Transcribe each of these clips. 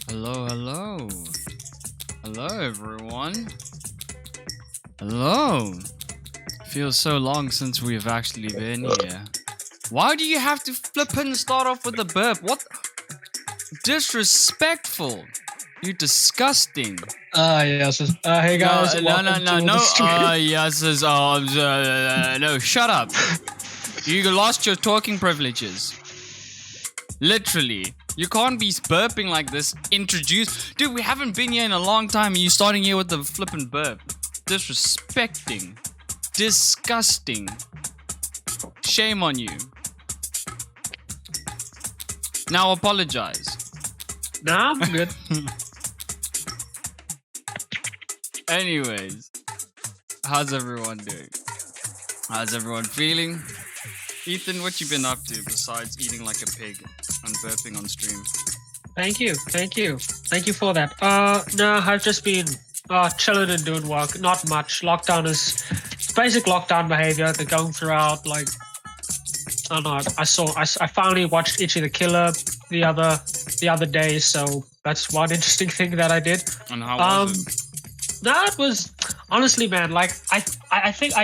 Hello, hello. Hello, everyone. Hello. Feels so long since we've actually been here. Why do you have to flip and start off with a burp? What? Disrespectful. You disgusting. Yes. Hey guys, welcome to the stream. Yes, no, shut up. You lost your talking privileges. Literally. You can't be burping like this. Dude, we haven't been here in a long time and you starting here with the flippin' burp. Disrespecting. Disgusting. Shame on you. Now apologize. Nah, I'm good. Anyways, how's everyone doing? How's everyone feeling? Ethan, what you been up to besides eating like a pig and burping on stream? Thank you for that. Nah, I've just been chilling and doing work. Not much. Lockdown is basic lockdown behavior. They're going throughout. Like, I don't know. I finally watched Ichi the Killer the other day. So that's one interesting thing that I did. And how was it? That was honestly, man. Like I think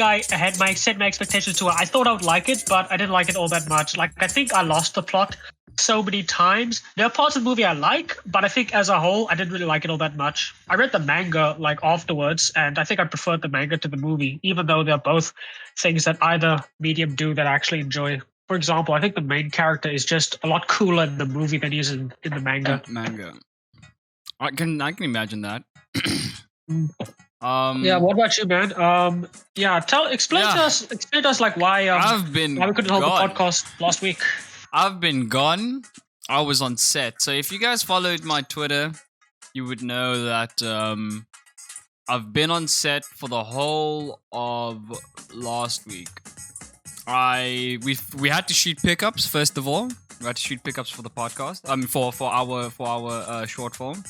I had set my expectations to it. I thought I would like it, but I didn't like it all that much. Like I think I lost the plot so many times. There are parts of the movie I like, but I think as a whole, I didn't really like it all that much. I read the manga like afterwards, and I think I preferred the manga to the movie, even though they're both things that either medium do that I actually enjoy. For example, I think the main character is just a lot cooler in the movie than he is in the manga. I can imagine that. Yeah, what about you, man? Explain to us like why why we couldn't hold the podcast last week. I've been gone. I was on set. So if you guys followed my Twitter, you would know that I've been on set for the whole of last week. We had to shoot pickups first of all. We had to shoot pickups for the podcast. For our short form.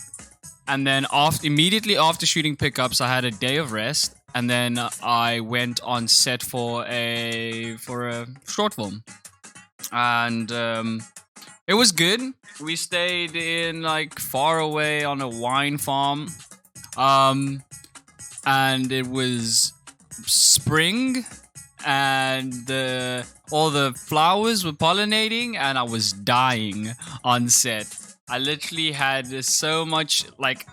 And then immediately after shooting pickups, I had a day of rest, and then I went on set for a short film, and it was good. We stayed in like far away on a wine farm, and it was spring, and all the flowers were pollinating, and I was dying on set. I literally had so much like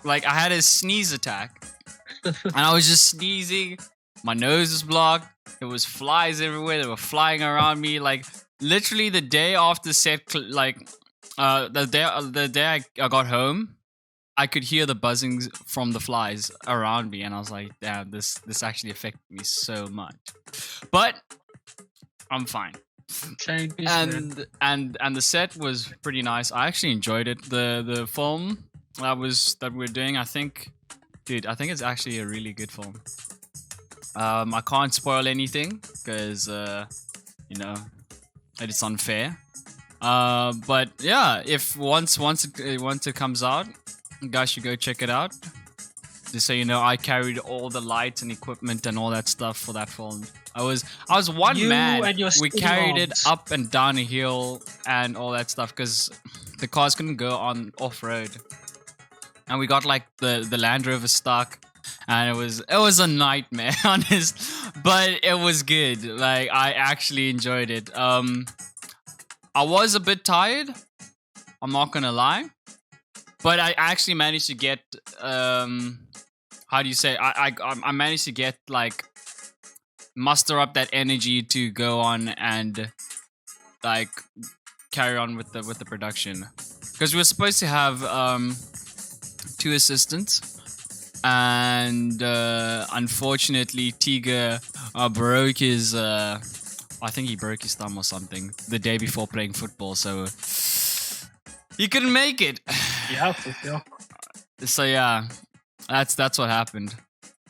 I had a sneeze attack, and I was just sneezing. My nose was blocked. There was flies everywhere. They were flying around me. Like literally the day after set, the day I got home, I could hear the buzzings from the flies around me, and I was like, damn, this actually affected me so much. But I'm fine. And the set was pretty nice. I actually enjoyed it. The film that we're doing, I think it's actually a really good film. I can't spoil anything because it's unfair. But yeah, if once it comes out, you guys should go check it out. Just so you know, I carried all the lights and equipment and all that stuff for that film. I was one man. We carried it up and down a hill and all that stuff because the cars couldn't go on off road, and we got like the Land Rover stuck, and it was a nightmare, honest. But it was good. Like I actually enjoyed it. I was a bit tired. I'm not gonna lie, but I actually managed to get how do you say? I managed to get like muster up that energy to go on and like carry on with the production, because we were supposed to have 2 assistants, and unfortunately Tiga broke his I think he broke his thumb or something the day before playing football, so he couldn't make it. Yeah, for sure. So yeah, that's what happened.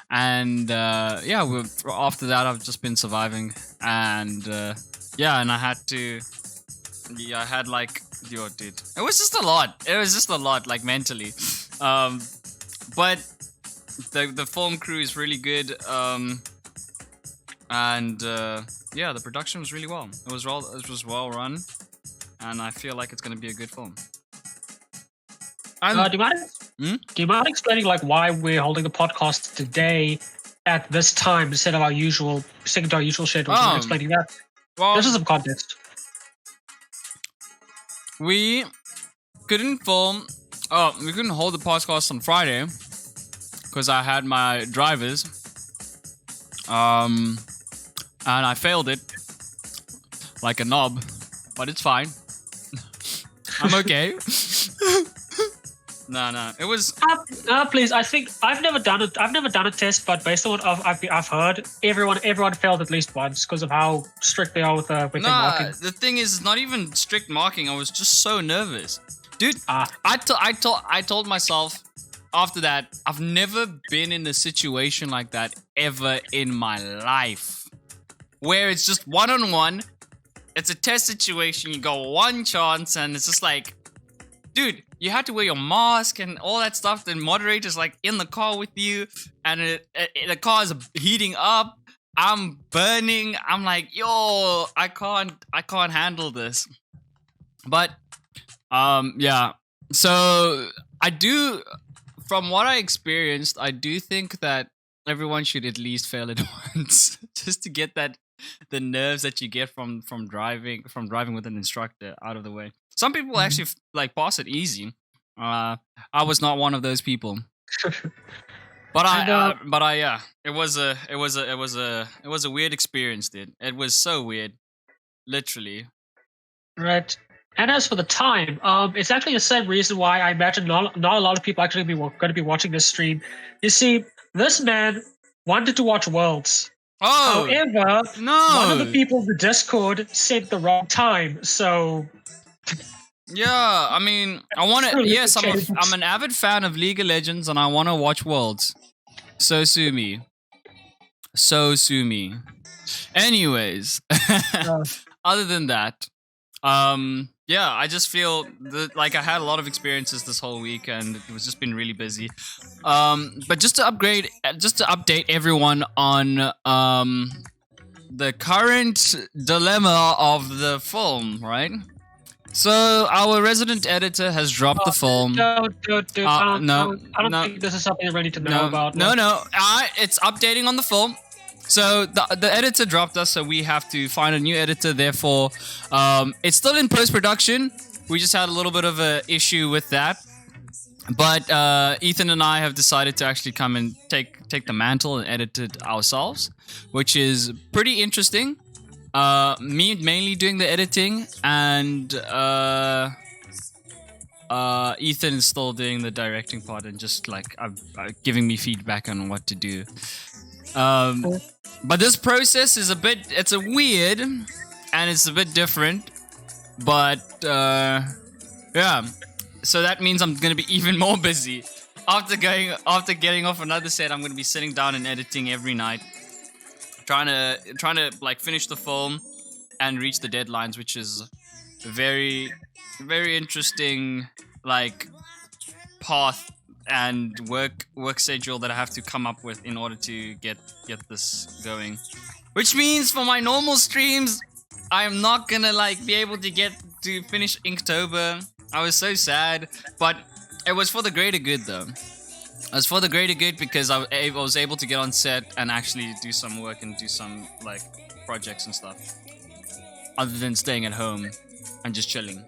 And after that I've just been surviving, and and I had like, yo dude, it was just a lot like mentally, but the film crew is really good, and the production was really well. It was well run. and I feel like it's going to be a good film. Do you mind explaining like why we're holding the podcast today at this time instead of our usual sticking to our usual schedule? Do you mind explaining that? Well, this is some context. We couldn't film. We couldn't hold the podcast on Friday because I had my drivers. And I failed it like a knob, but it's fine. I'm okay. No, it was. Please, I think I've never done it. I've never done a test, but based on what I've heard, everyone failed at least once because of how strict they are with their marking. The thing is, not even strict marking. I was just so nervous, dude. I told myself after that, I've never been in a situation like that ever in my life, where it's just one-on-one. It's a test situation. You got one chance, and it's just like, dude, you had to wear your mask and all that stuff. The moderator's like in the car with you, and the car is heating up. I'm burning. I'm like, yo, I can't handle this. But, yeah. So I do, from what I experienced, I do think that everyone should at least fail it once, just to get the nerves that you get from driving with an instructor out of the way. Some people actually like pass it easy. I was not one of those people. But yeah, it was a weird experience, dude. It was so weird, literally. Right. And as for the time, it's actually the same reason why I imagine not a lot of people actually going to be watching this stream. You see, this man wanted to watch Worlds. Oh, however, no. One of the people in the Discord said the wrong time, so. Yeah, I mean, I want to. Yes, I'm an avid fan of League of Legends, and I want to watch Worlds. So sue me. Anyways, other than that, yeah, I just feel like I had a lot of experiences this whole week, and it was just been really busy. But just to update everyone on the current dilemma of the film, right? So our resident editor has dropped the film. Dude, I don't think this is something I need to know about. No. It's updating on the film. So the editor dropped us, so we have to find a new editor. Therefore, it's still in post-production. We just had a little bit of an issue with that. But Ethan and I have decided to actually come and take the mantle and edit it ourselves, which is pretty interesting. Me mainly doing the editing, and Ethan is still doing the directing part and just like giving me feedback on what to do. But this process is it's a weird, and it's a bit different. But yeah, so that means I'm gonna be even more busy. After getting off another set, I'm gonna be sitting down and editing every night. Trying to like finish the film and reach the deadlines, which is a very, very interesting like path and work schedule that I have to come up with in order to get this going. Which means for my normal streams, I am not gonna like be able to get to finish Inktober. I was so sad, but it was for the greater good though. It was for the greater good because I was able to get on set and actually do some work and do some like projects and stuff, other than staying at home and just chilling.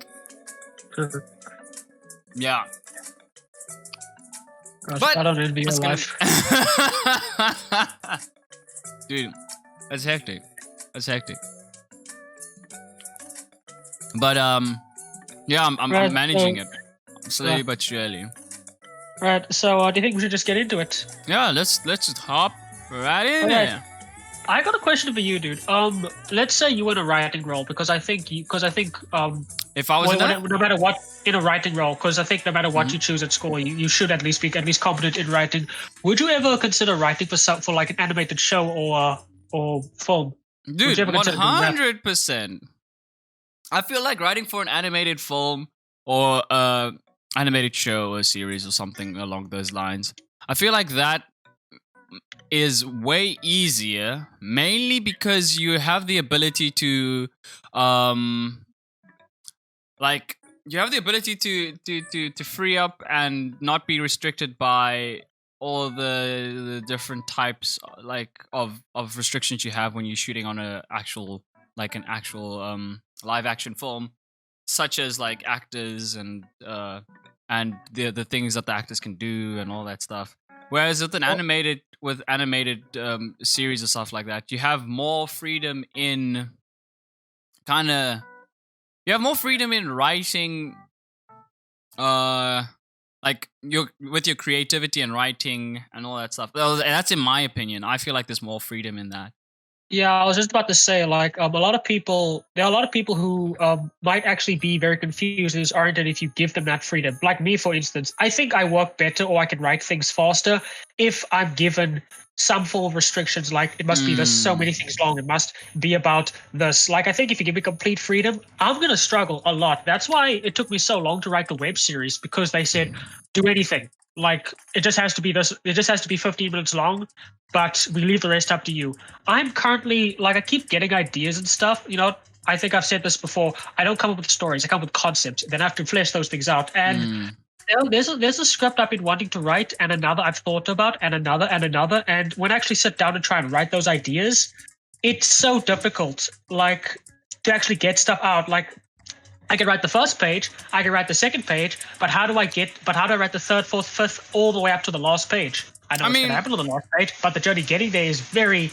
Yeah. Gosh, but I don't envy your life. Dude, that's hectic. But yeah, I'm managing it slowly but surely. Right, so do you think we should just get into it? Yeah, let's just hop right in there. I got a question for you, dude. Let's say you were in a writing role, because I think if I was no matter what in a writing role, because I think no matter what you choose at school, you should at least be competent in writing. Would you ever consider writing for like an animated show or film? Dude, 100%. I feel like writing for an animated film or animated show or series or something along those lines. I feel like that is way easier, mainly because you have the ability to like you have the ability to free up and not be restricted by all the different types of restrictions you have when you're shooting on an actual live action film, such as like actors and the things that the actors can do and all that stuff. Whereas with animated series and stuff like that, you have more freedom in kind of you have more freedom in writing, uh, like your with your creativity and writing and all that stuff. Well, and that's in my opinion. I feel like there's more freedom in that. Yeah, I was just about to say, like, a lot of people, there are a lot of people who might actually be very confused and disoriented if you give them that freedom. Like me, for instance, I think I work better or I can write things faster if I'm given some form of restrictions, like it must be this so many things long, it must be about this. Like, I think if you give me complete freedom, I'm going to struggle a lot. That's why it took me so long to write the web series, because they said, do anything. Like, it just has to be this, it just has to be 15 minutes long, but we leave the rest up to you. I'm currently, like, I keep getting ideas and stuff. You know, I think I've said this before. I don't come up with stories. I come up with concepts. Then I have to flesh those things out. And there's a script I've been wanting to write, and another I've thought about, and another and another. And when I actually sit down and try and write those ideas, it's so difficult, like, to actually get stuff out. Like, I can write the first page, I can write the second page, but how do I write the third, fourth, fifth, all the way up to the last page? I know what's going to happen on the last page, but the journey getting there is very,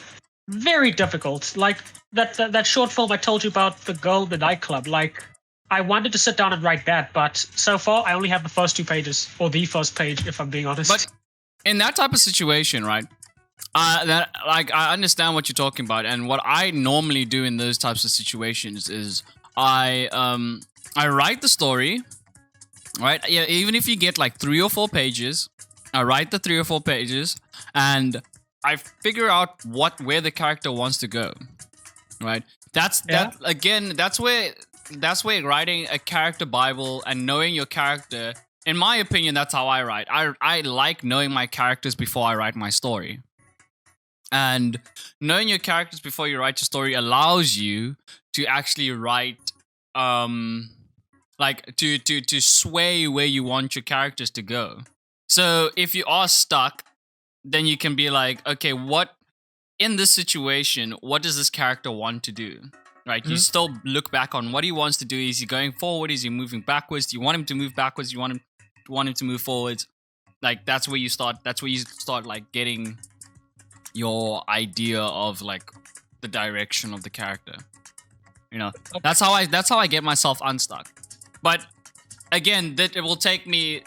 very difficult. Like that short film I told you about, the girl in the nightclub. Like, I wanted to sit down and write that, but so far I only have the first 2 pages, or the first page, if I'm being honest. But in that type of situation, right? I understand what you're talking about, and what I normally do in those types of situations is I write the story, right? Yeah, even if you get like 3 or 4 pages, I write the 3 or 4 pages, and I figure out where the character wants to go, right? That's where writing a character Bible and knowing your character. In my opinion, that's how I write. I like knowing my characters before I write my story. And knowing your characters before you write your story allows you to actually write, like to sway where you want your characters to go. So if you are stuck, then you can be like, okay, what in this situation, what does this character want to do? Right? You still look back on what he wants to do. Is he going forward? Is he moving backwards? Do you want him to move backwards? Do you want him to move forwards? Like, that's where you start. That's where you start like getting your idea of like the direction of the character. You know, that's how I get myself unstuck. But again, that it will take me,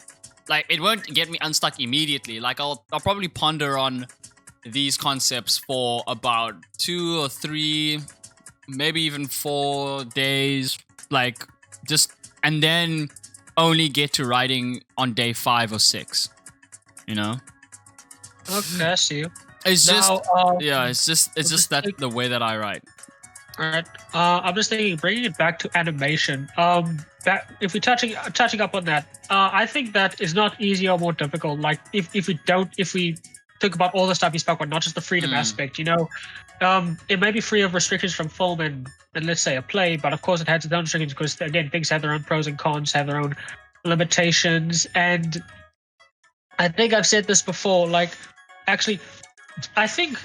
like, it won't get me unstuck immediately. Like, I'll probably ponder on these concepts for about 2 or 3, maybe even 4 days, like, just, and then only get to writing on day 5 or 6. You know? Okay, I see you. It's just that the way that I write. Alright. I'm just thinking, bringing it back to animation. That if we're touching up on that, I think that is not easier or more difficult. Like, if we think about all the stuff you spoke about, not just the freedom aspect, you know, it may be free of restrictions from film and let's say a play, but of course it has its own restrictions because, again, things have their own pros and cons, have their own limitations, and I think I've said this before. Like, actually, I think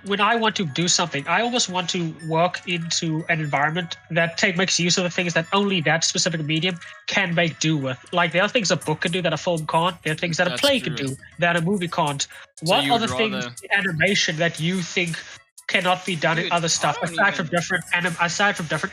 when I want to do something, I almost want to work into an environment that makes use of the things that only that specific medium can make do with. Like, there are things a book can do that a film can't. There are things that a play can do that a movie can't. What are the things in animation that you think cannot be done in other stuff aside from different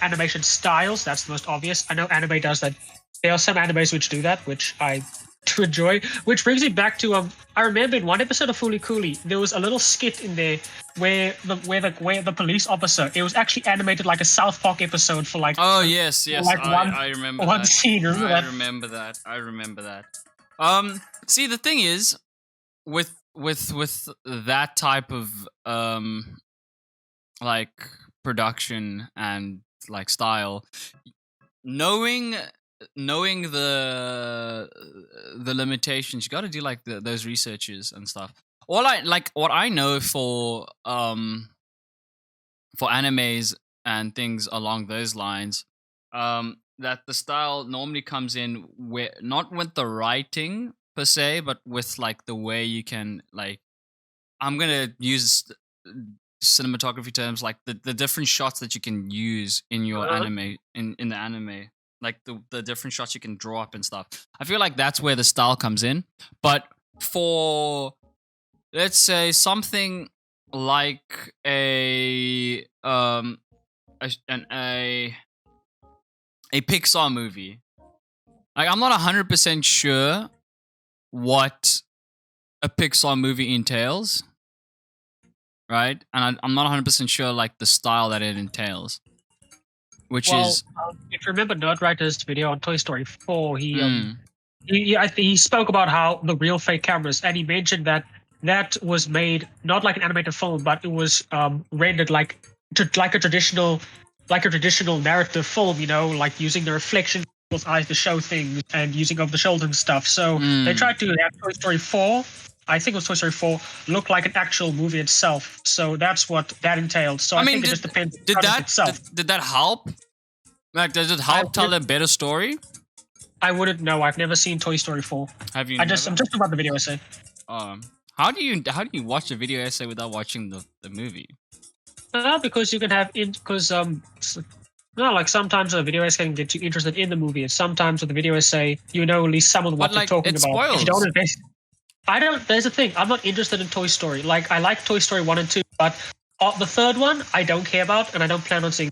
animation styles? That's the most obvious. I know anime does that. There are some animes which do that, which I to enjoy. Which brings me back to I remember in one episode of Fooly Cooly, there was a little skit in there where the police officer, it was actually animated like a South Park episode for like yes, like I remember one that. scene. I remember that. See, the thing is with that type of like production and like style, knowing the limitations, you got to do like those researches and stuff. What I know for animes and things along those lines, that the style normally comes in with not with the writing per se, but with like the way you can like. I'm gonna use cinematography terms, like the different shots that you can use in your anime in the anime, like the different shots you can draw up and stuff. I feel like that's where the style comes in. But for, let's say, something like a Pixar movie, like I'm not 100% sure what a Pixar movie entails, right? And I'm not 100% sure like the style that it entails, which is if you remember Nerdwriter's video on Toy Story 4, mm, I think he spoke about how the real fake cameras, and he mentioned that that was made not like an animated film, but it was rendered like a traditional narrative film. You know, like using the reflection of people's eyes to show things and using over the shoulder and stuff. So they tried to have Toy Story 4. I think it was Toy Story 4 look like an actual movie itself. So that's what that entailed. So I think it just depends on the product itself. Did that help? Like, does it help tell a better story? I wouldn't know. I've never seen Toy Story 4. Have you? I'm just about the video essay. How do you watch a video essay without watching the movie? Because you can have like sometimes a video essay can get you interested in the movie, and sometimes with a video essay, you know at least some of what they're talking about. Spoils. If you don't invest, I don't. There's the thing. I'm not interested in Toy Story. Like, I like Toy Story 1 and 2, but the third one I don't care about, and I don't plan on seeing.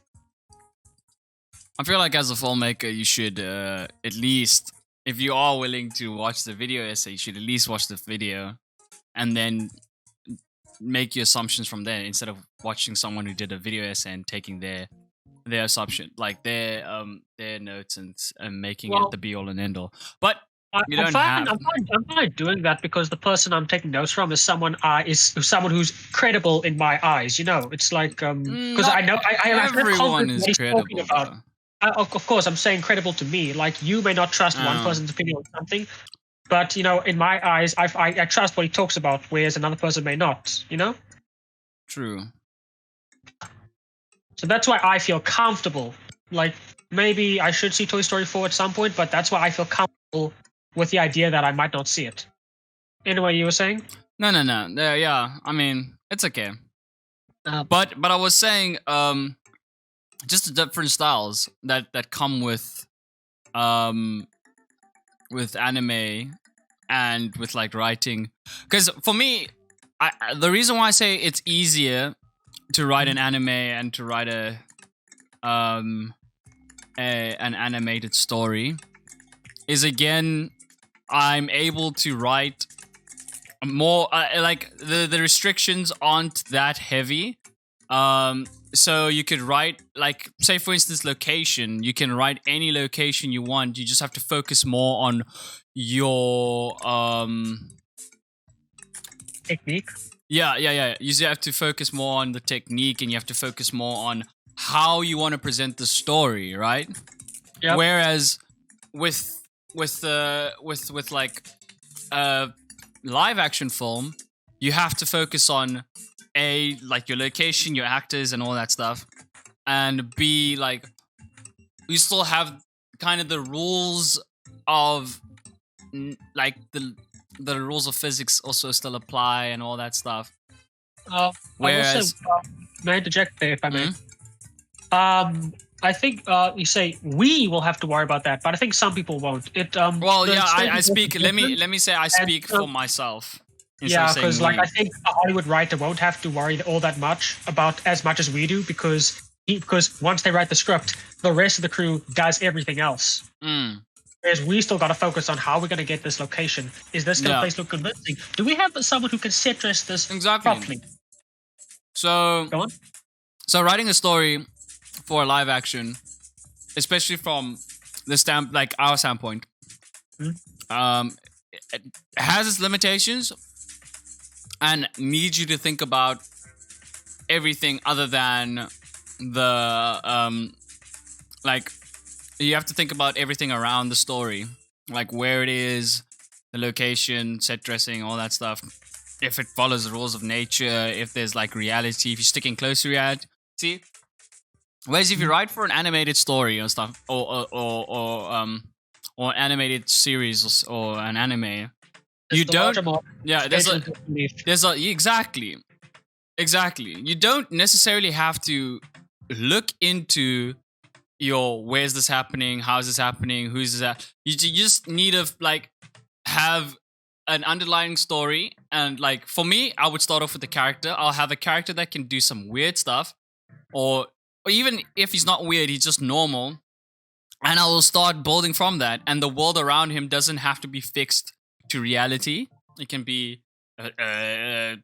I feel like as a filmmaker, you should at least, if you are willing to watch the video essay, you should at least watch the video, and then make your assumptions from there, instead of watching someone who did a video essay and taking their assumption, like their notes, and making it the be all and end all. But I'm fine doing that, because the person I'm taking notes from is someone who's credible in my eyes. You know, it's like because I know everyone is credible. Of course, I'm saying credible to me. Like, you may not trust one person's opinion on something, but you know, in my eyes, I trust what he talks about, whereas another person may not. You know. True. So that's why I feel comfortable. Like, maybe I should see Toy Story 4 at some point, but that's why I feel comfortable with the idea that I might not see it. Anyway, you were saying? No. Yeah, I mean, it's okay. But I was saying, just the different styles that come with anime and with like writing. Because for me, the reason why I say it's easier to write an anime and to write an animated story is, again, I'm able to write more, like the restrictions aren't that heavy. So you could write, like, say for instance, location. You can write any location you want. You just have to focus more on your technique. Yeah. You just have to focus more on the technique, and you have to focus more on how you want to present the story, right? Yep. Whereas with like a live action film, you have to focus on like your location, your actors, and all that stuff, and B, like, you still have kind of the rules of like the rules of physics also still apply and all that stuff. Whereas, may I interject there, if I may? I think you say we will have to worry about that, but I think some people won't. I speak. Let me say I speak for myself. Yeah, because like I think a Hollywood writer won't have to worry all that much about as much as we do, because once they write the script, the rest of the crew does everything else. Whereas we still got to focus on how we're going to get this location. Is this place look convincing? Do we have someone who can set dress this properly? So go on. So writing a story for a live action, especially from the like our standpoint, it has its limitations and needs you to think about everything other than the like, you have to think about everything around the story, like where it is, the location, set dressing, all that stuff. If it follows the rules of nature, if there's like reality, if you're sticking close to reality. See, Whereas if you write for an animated story or stuff, or animated series or an anime, you don't. Yeah, there's a exactly. You don't necessarily have to look into your where's this happening, how's this happening, who's this at. You just need to like have an underlying story, and like for me, I would start off with the character. I'll have a character that can do some weird stuff, or even if he's not weird, he's just normal, and I will start building from that. And the world around him doesn't have to be fixed to reality. It can be a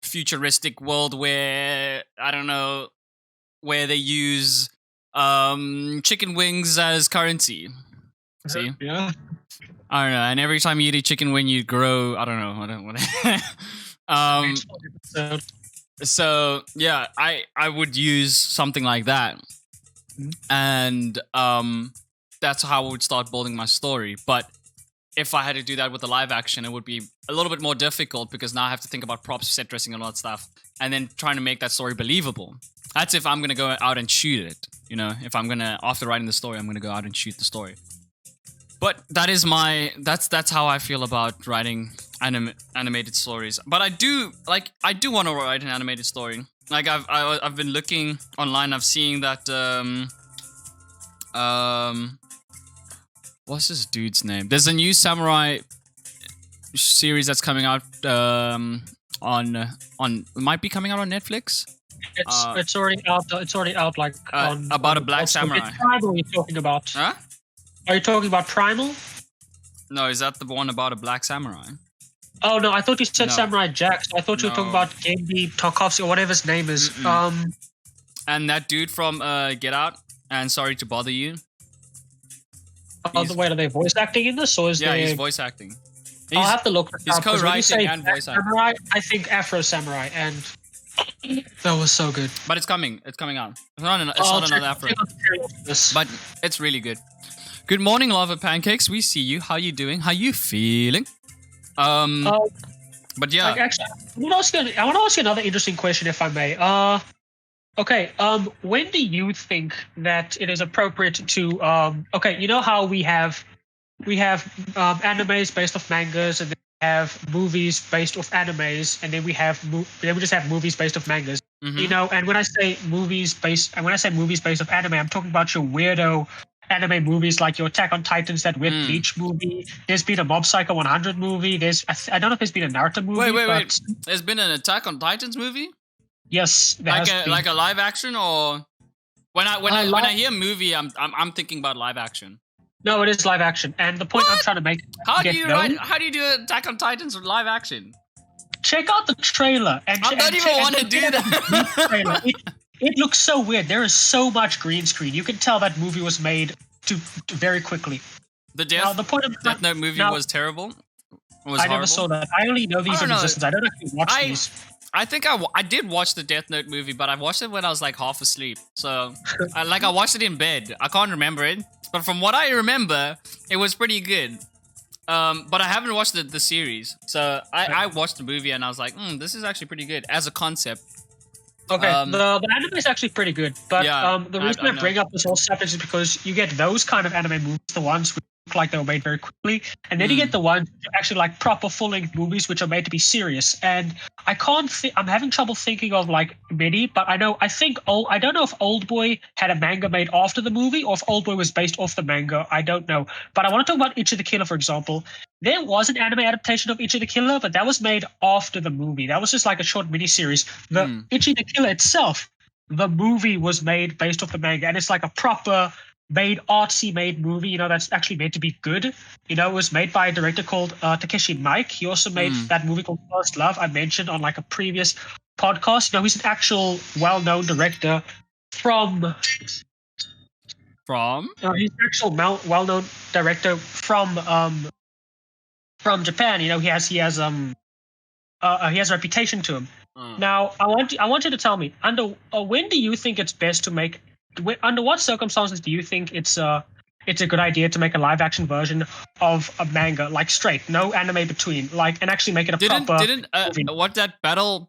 futuristic world where I don't know, where they use chicken wings as currency. See? Yeah. I don't know. And every time you eat a chicken wing, you grow. I don't know. I don't want to. So yeah, I would use something like that, and that's how I would start building my story. But if I had to do that with the live action, it would be a little bit more difficult because now I have to think about props, set dressing, and all that stuff, and then trying to make that story believable. That's if I'm gonna go out and shoot it. You know, if I'm gonna, after writing the story, I'm gonna go out and shoot the story. But that is that's how I feel about writing animated stories. But I do want to write an animated story. Like I've been looking online. I've seen that what's this dude's name? There's a new samurai series that's coming out on it might be coming out on Netflix. It's already out. It's already out. Like about a black samurai. Primal, you're talking about? Huh? Are you talking about Primal? No, is that the one about a black samurai? Oh no, I thought you said Samurai Jack. So I thought you were talking about Genbi Tarkovsky or whatever his name is. And that dude from Get Out and Sorry to Bother You. Wait, are they voice acting in this, or is he's voice acting. I'll have to look. He's co-writing and voice acting. Samurai, I think Afro Samurai, and that was so good. But it's coming. It's coming out. It's not another Afro. But it's really good. Good morning, Lava Pancakes. We see you. How you doing? How you feeling? But yeah. Like, actually, I want to ask you another interesting question, if I may. Okay. When do you think that it is appropriate to okay, you know how we have animes based off mangas, and then we have movies based off animes, and then we just have movies based off mangas. Mm-hmm. You know, and when I say movies based off anime, I'm talking about your weirdo anime movies like your Attack on Titans, that weird Bleach movie. There's been a Mob Psycho 100 movie. I don't know if there's been a Naruto movie. Wait. There's been an Attack on Titans movie? Yes, like a live action, or when I hear movie, I'm thinking about live action. No, it is live action, and the point I'm trying to make. How do you do Attack on Titans with live action? Check out the trailer. I don't even want to do that. It looks so weird. There is so much green screen. You can tell that movie was made very quickly. The Death Note movie was terrible. I never saw that. I only know these in existence. I don't actually watch these. I think I did watch the Death Note movie, but I watched it when I was like half asleep. So I watched it in bed. I can't remember it, but from what I remember, it was pretty good. But I haven't watched the series. So I watched the movie and I was like, this is actually pretty good as a concept. Okay, the anime is actually pretty good, but the reason I bring up this whole subject is because you get those kind of anime movies, the ones which look like they were made very quickly, and then you get the ones which are actually like proper full-length movies which are made to be serious. And I'm having trouble thinking of like many, but I don't know if Oldboy had a manga made after the movie or if Oldboy was based off the manga. I don't know, but I want to talk about Ichi the Killer, for example. There was an anime adaptation of Ichi the Killer, but that was made after the movie. That was just like a short miniseries. The Ichi the Killer itself, the movie was made based off the manga, and it's like a proper artsy made movie, you know, that's actually meant to be good. You know, it was made by a director called Takeshi Miike. He also made that movie called First Love I mentioned on like a previous podcast. You know, he's an actual well-known director from he's an actual well-known director from Japan. You know, he has a reputation to him. Now, I want you to tell me, when do you think it's best to make? Under what circumstances do you think it's a good idea to make a live action version of a manga, like straight, no anime between, like, and actually make it a proper? What that battle,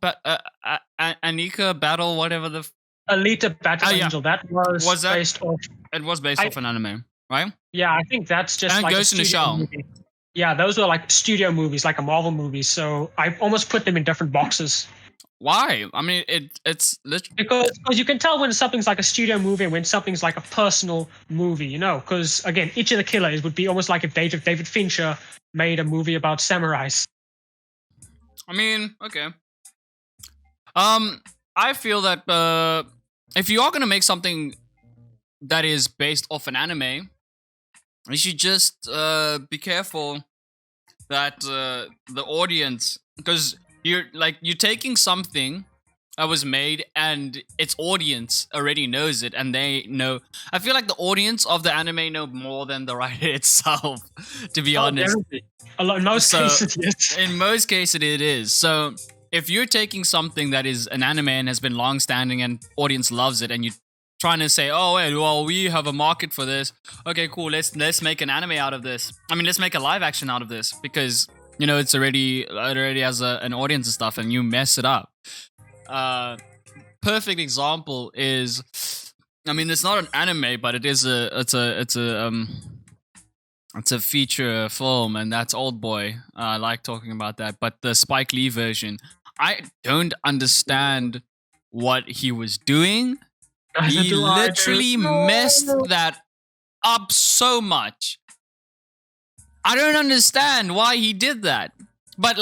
Anika battle, whatever the Alita Battle yeah. Angel. That was that- based off. It was based off an anime, right? Yeah, I think that's just And like Ghost in the studio Shell. movie. Yeah, those were like studio movies, like a Marvel movie. So I almost put them in different boxes. Why? I mean, it's Because you can tell when something's like a studio movie and when something's like a personal movie, you know. Because again, Each of the Killers would be almost like if David Fincher made a movie about samurais. I mean, okay. I feel that if you are gonna make something that is based off an anime, you should just be careful that the audience, because you're taking something that was made and its audience already knows it, and they know. I feel like the audience of the anime know more than the writer itself, to be honest. In most cases, yes. In most cases, it is. So if you're taking something that is an anime and has been long-standing and audience loves it, and you're trying to say, oh, wait, well, we have a market for this. Okay, cool. Let's make an anime out of this. I mean, let's make a live action out of this, because it's already has an audience and stuff, and you mess it up. Perfect example is, I mean, it's not an anime, but it's a feature film, and that's Oldboy. I like talking about that, but the Spike Lee version, I don't understand what he was doing. He literally messed that up so much. I don't understand why he did that. But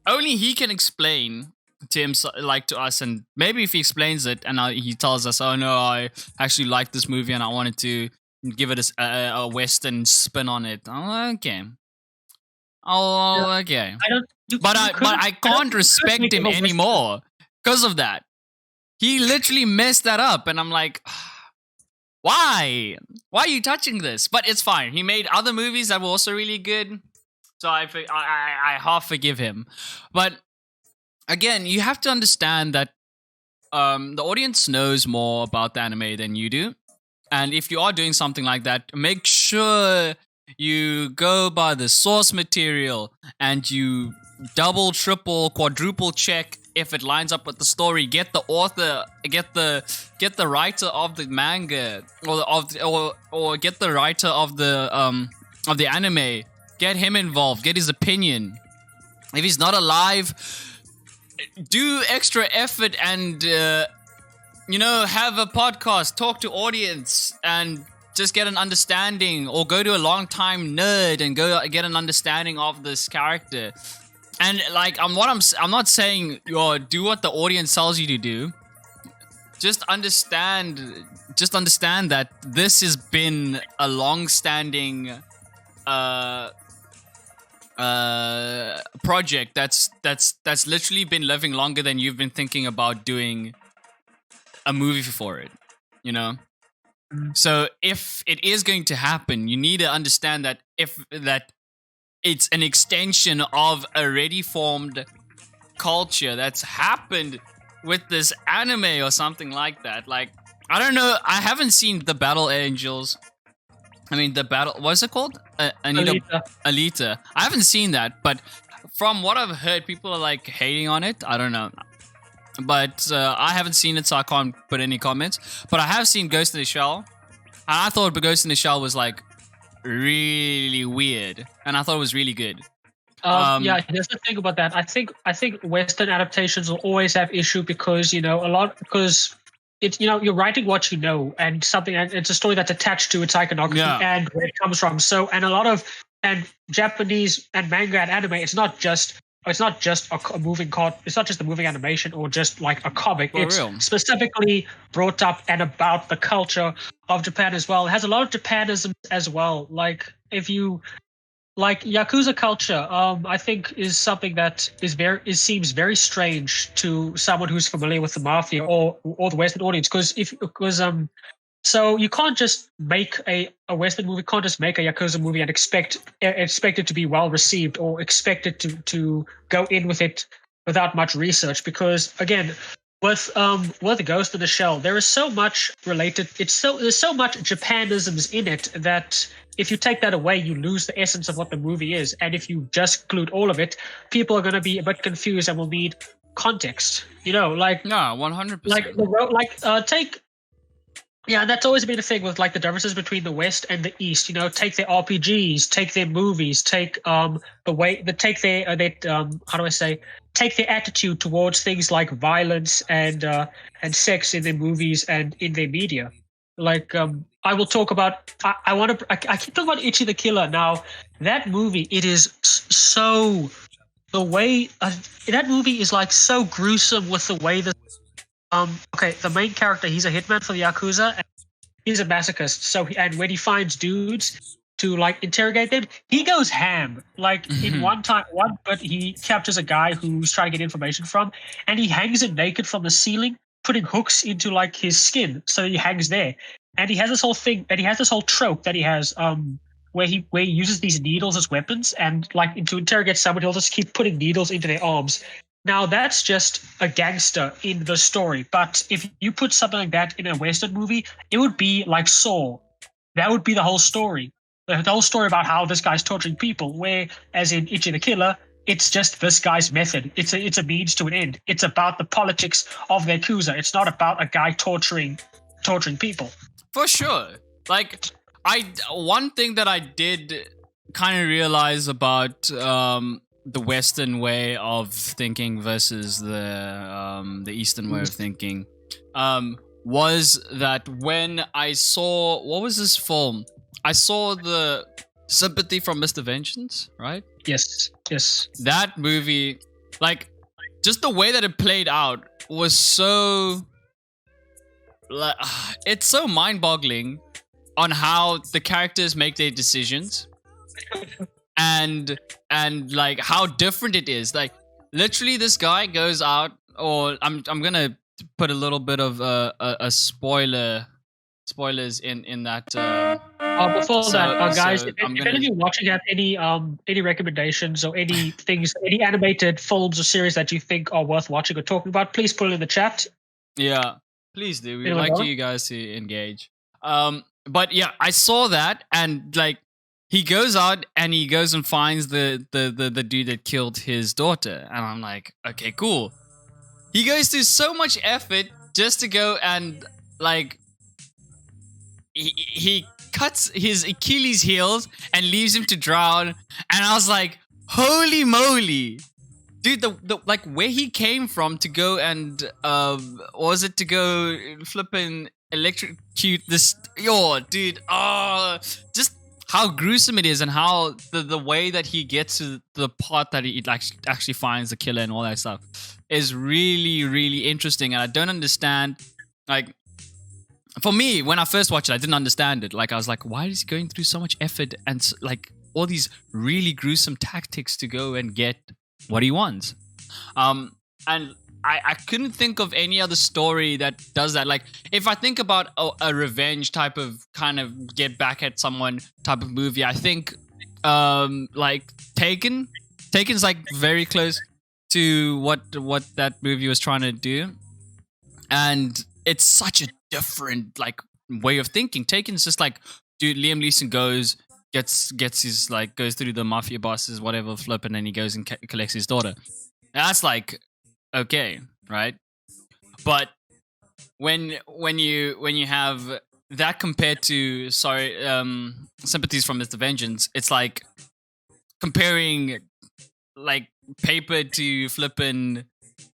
only he can explain to him, to us, and maybe if he explains it and he tells us, oh no, I actually like this movie and I wanted to give it a Western spin on it. Oh, okay. Oh, okay. But I can't respect him anymore because of that. He literally messed that up, and I'm like, why? Why are you touching this? But it's fine. He made other movies that were also really good, so I half forgive him. But again, you have to understand that the audience knows more about the anime than you do, and if you are doing something like that, make sure you go by the source material and you double, triple, quadruple check if it lines up with the story. Get the author, get the writer of the manga, or get the writer of the anime. Get him involved. Get his opinion. If he's not alive, do extra effort and have a podcast, talk to audience, and just get an understanding, or go to a long-time nerd and go get an understanding of this character. And I'm not saying do what the audience tells you to do. Just understand that this has been a long-standing project that's literally been living longer than you've been thinking about doing a movie for it. So if it is going to happen, you need to understand that it's an extension of a already formed culture that's happened with this anime or something like that. I don't know. I haven't seen the Battle Angels. I mean, what's it called? Alita. I haven't seen that, but from what I've heard, people are hating on it. I don't know. But I haven't seen it, so I can't put any comments. But I have seen Ghost in the Shell. And I thought Ghost in the Shell was really weird, and I thought it was really good. Yeah, there's the thing about that. I think Western adaptations will always have issue because it's you're writing what you know, and it's a story that's attached to its iconography and where it comes from. So and Japanese and manga and anime, it's not just a moving it's not just a moving animation or just a comic. It's specifically brought up and about the culture of Japan as well. It has a lot of Japanism as well. If you Yakuza culture, I think is something that seems very strange to someone who's familiar with the mafia or the Western audience, so you can't just make a Western movie, can't just make a Yakuza movie and expect it to be well received or expect it to go in with it without much research. Because again, with the Ghost in the Shell, there is so much related. There's so much Japanisms in it that if you take that away, you lose the essence of what the movie is. And if you just include all of it, people are going to be a bit confused and will need context. You know, like No, 100%. take. Yeah, and that's always been a thing with like the differences between the West and the East. You know, take their RPGs, take their movies, take take their how do I say, take their attitude towards things like violence and sex in their movies and in their media. Like I will talk about. I keep talking about Itchy the Killer. Now that movie, it is so the way that movie is like so gruesome with the way the okay, the main character, he's a hitman for the Yakuza, and he's a masochist. So, and when he finds dudes to like interrogate them, he goes ham. Like in but he captures a guy who's trying to get information from, and he hangs him naked from the ceiling, putting hooks into like his skin, so he hangs there. And he has this whole thing, and he has this whole trope that he has, where he uses these needles as weapons, and like to interrogate someone, he'll just keep putting needles into their arms. Now, that's just a gangster in the story. But if you put something like that in a Western movie, it would be like Saw. That would be the whole story. The whole story about how this guy's torturing people, where, as in Itchy the Killer, it's just this guy's method. It's a means to an end. It's about the politics of the Yakuza. It's not about a guy torturing people. For sure. Like, one thing that I did kind of realize about the Western way of thinking versus the Eastern way of thinking was that when I saw, what was this film? I saw the Sympathy from Mr. Vengeance, right? Yes. That movie, like, just the way that it played out was so, like, it's so mind-boggling on how the characters make their decisions. And like how different it is. Like literally, this guy goes out, or I'm gonna put a little bit of a spoilers in that. Before that, guys, if any of you watching have any recommendations or any things, any animated films or series that you think are worth watching or talking about, please put it in the chat. Yeah, please do. We'd like you guys to engage. But yeah, I saw that, and like. He goes out and he goes and finds the dude that killed his daughter. And I'm like, okay, cool. He goes through so much effort just to go and, like, he cuts his Achilles heels and leaves him to drown. And I was like, holy moly. Dude, the like, where he came from to go and, was it to go flipping electrocute this, dude, just how gruesome it is, and how the way that he gets to the part that he actually finds the killer and all that stuff is really, really interesting. And I don't understand, like, for me, when I first watched it, I didn't understand it. Like, I was like, why is he going through so much effort and like all these really gruesome tactics to go and get what he wants? And I couldn't think of any other story that does that. Like, if I think about a revenge type of kind of get back at someone type of movie, I think like Taken. Taken's like very close to what that movie was trying to do, and it's such a different like way of thinking. Taken's just like, dude, Liam Neeson gets his like goes through the mafia bosses, whatever, flip, and then he goes and collects his daughter. That's like. Okay, right? But when you have that compared to Sympathies from Mr. Vengeance, it's like comparing like paper to flipping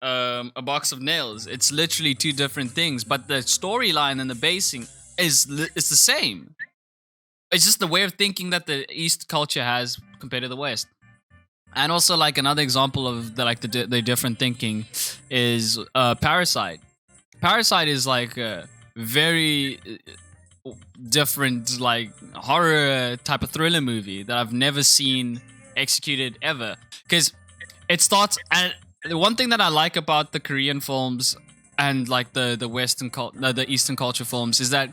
a box of nails. It's literally two different things, but the storyline and the basing is the same. It's just the way of thinking that the East culture has compared to the West. And also, like, another example of the different thinking is Parasite. Parasite is like a very different, like, horror type of thriller movie that I've never seen executed ever. Because it starts, and the one thing that I like about the Korean films and like the Eastern culture films is that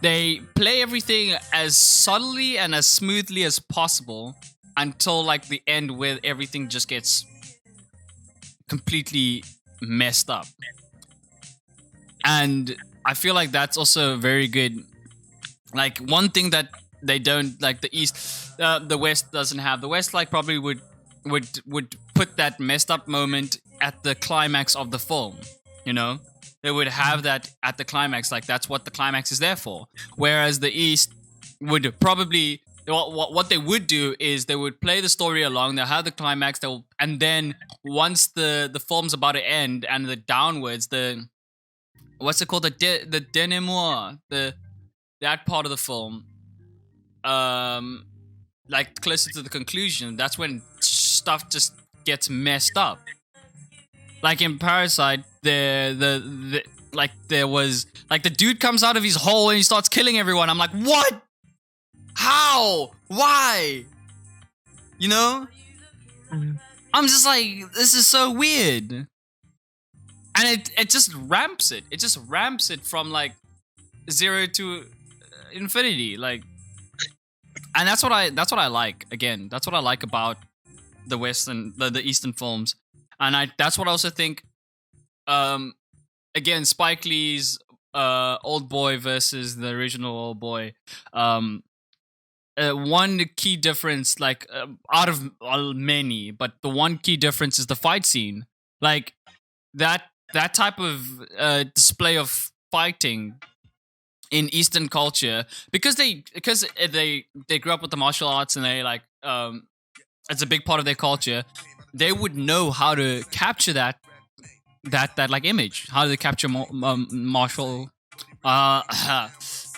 they play everything as subtly and as smoothly as possible. Until like the end where everything just gets completely messed up. And I feel like that's also very good. Like one thing that they don't, like the East, the West doesn't have. The West like probably would put that messed up moment at the climax of the film. You know, they would have that at the climax, like that's what the climax is there for. Whereas the East would probably what they would do is they would play the story along. They'll have the climax, and then once the film's about to end and the downwards, the what's it called, the denouement, that part of the film, like closer to the conclusion, that's when stuff just gets messed up. Like in Parasite, there was like the dude comes out of his hole and he starts killing everyone. I'm like, what? How? Why? You know? I'm just like, this is so weird. And it just ramps it. It just ramps it from like 0 to infinity. Like, and that's what I like. Again, that's what I like about the Eastern films. And that's what I also think. Again, Spike Lee's Old Boy versus the original Old Boy. One key difference, like out of many, but the one key difference is the fight scene. Like that type of display of fighting in Eastern culture, because they grew up with the martial arts and they like it's a big part of their culture. They would know how to capture that like image, how to capture martial arts.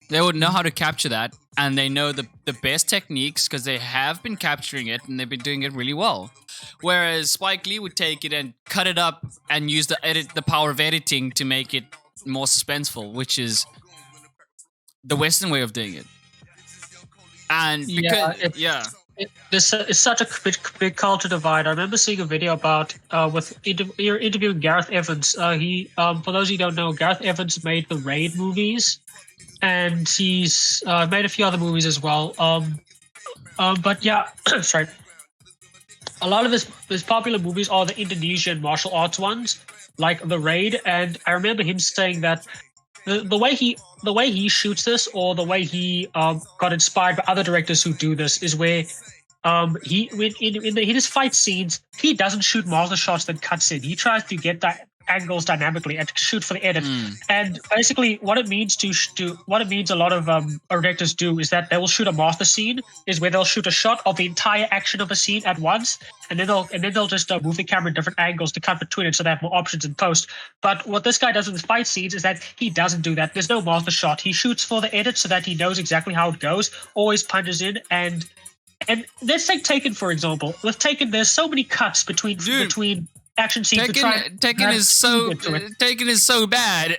They would know how to capture that, and they know the best techniques because they have been capturing it and they've been doing it really well. Whereas Spike Lee would take it and cut it up and use the power of editing to make it more suspenseful, which is the Western way of doing it. And because, it's such a big culture divide. I remember seeing a video about interviewing Gareth Evans. He for those who don't know, Gareth Evans made the Raid movies, and he's made a few other movies as well. But yeah, sorry. A lot of his popular movies are the Indonesian martial arts ones, like the Raid. And I remember him saying that the way he shoots this, or the way he got inspired by other directors who do this, is where in his fight scenes, he doesn't shoot master shots that cuts in. He tries to get that angles dynamically and shoot for the edit. And basically, what it means a lot of directors do is that they will shoot a master scene, is where they'll shoot a shot of the entire action of a scene at once, and then they'll just move the camera in different angles to cut between it, so they have more options in post. But what this guy does in his fight scenes is that he doesn't do that. There's no master shot. He shoots for the edit so that he knows exactly how it goes. Always punches in, and let's take Taken for example. With Taken, there's so many cuts between action scenes. Taken is so bad.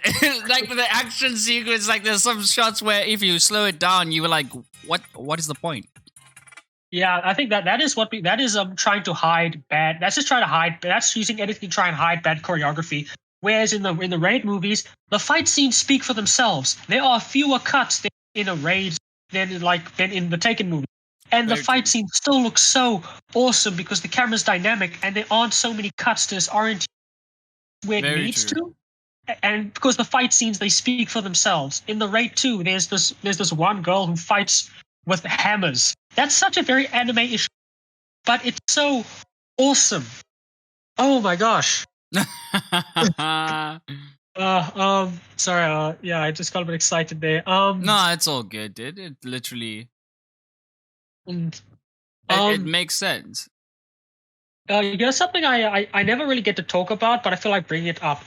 Like the action sequence, like there's some shots where if you slow it down, you were like, what is the point? Yeah, I think that is trying to hide bad. That's just trying to hide. That's using editing to try and hide bad choreography. Whereas in the Raid movies, the fight scenes speak for themselves. There are fewer cuts in a Raid than in the Taken movie. And the fight scene still looks so awesome because the camera's dynamic and there aren't so many cuts to orient where it needs to. And because the fight scenes, they speak for themselves. In the Raid 2, there's this one girl who fights with hammers. That's such a very anime-ish, but it's so awesome. Oh my gosh. Sorry. Yeah, I just got a bit excited there. No, it's all good, dude. It literally. And it makes sense. Something I never really get to talk about, but I feel like bringing it up.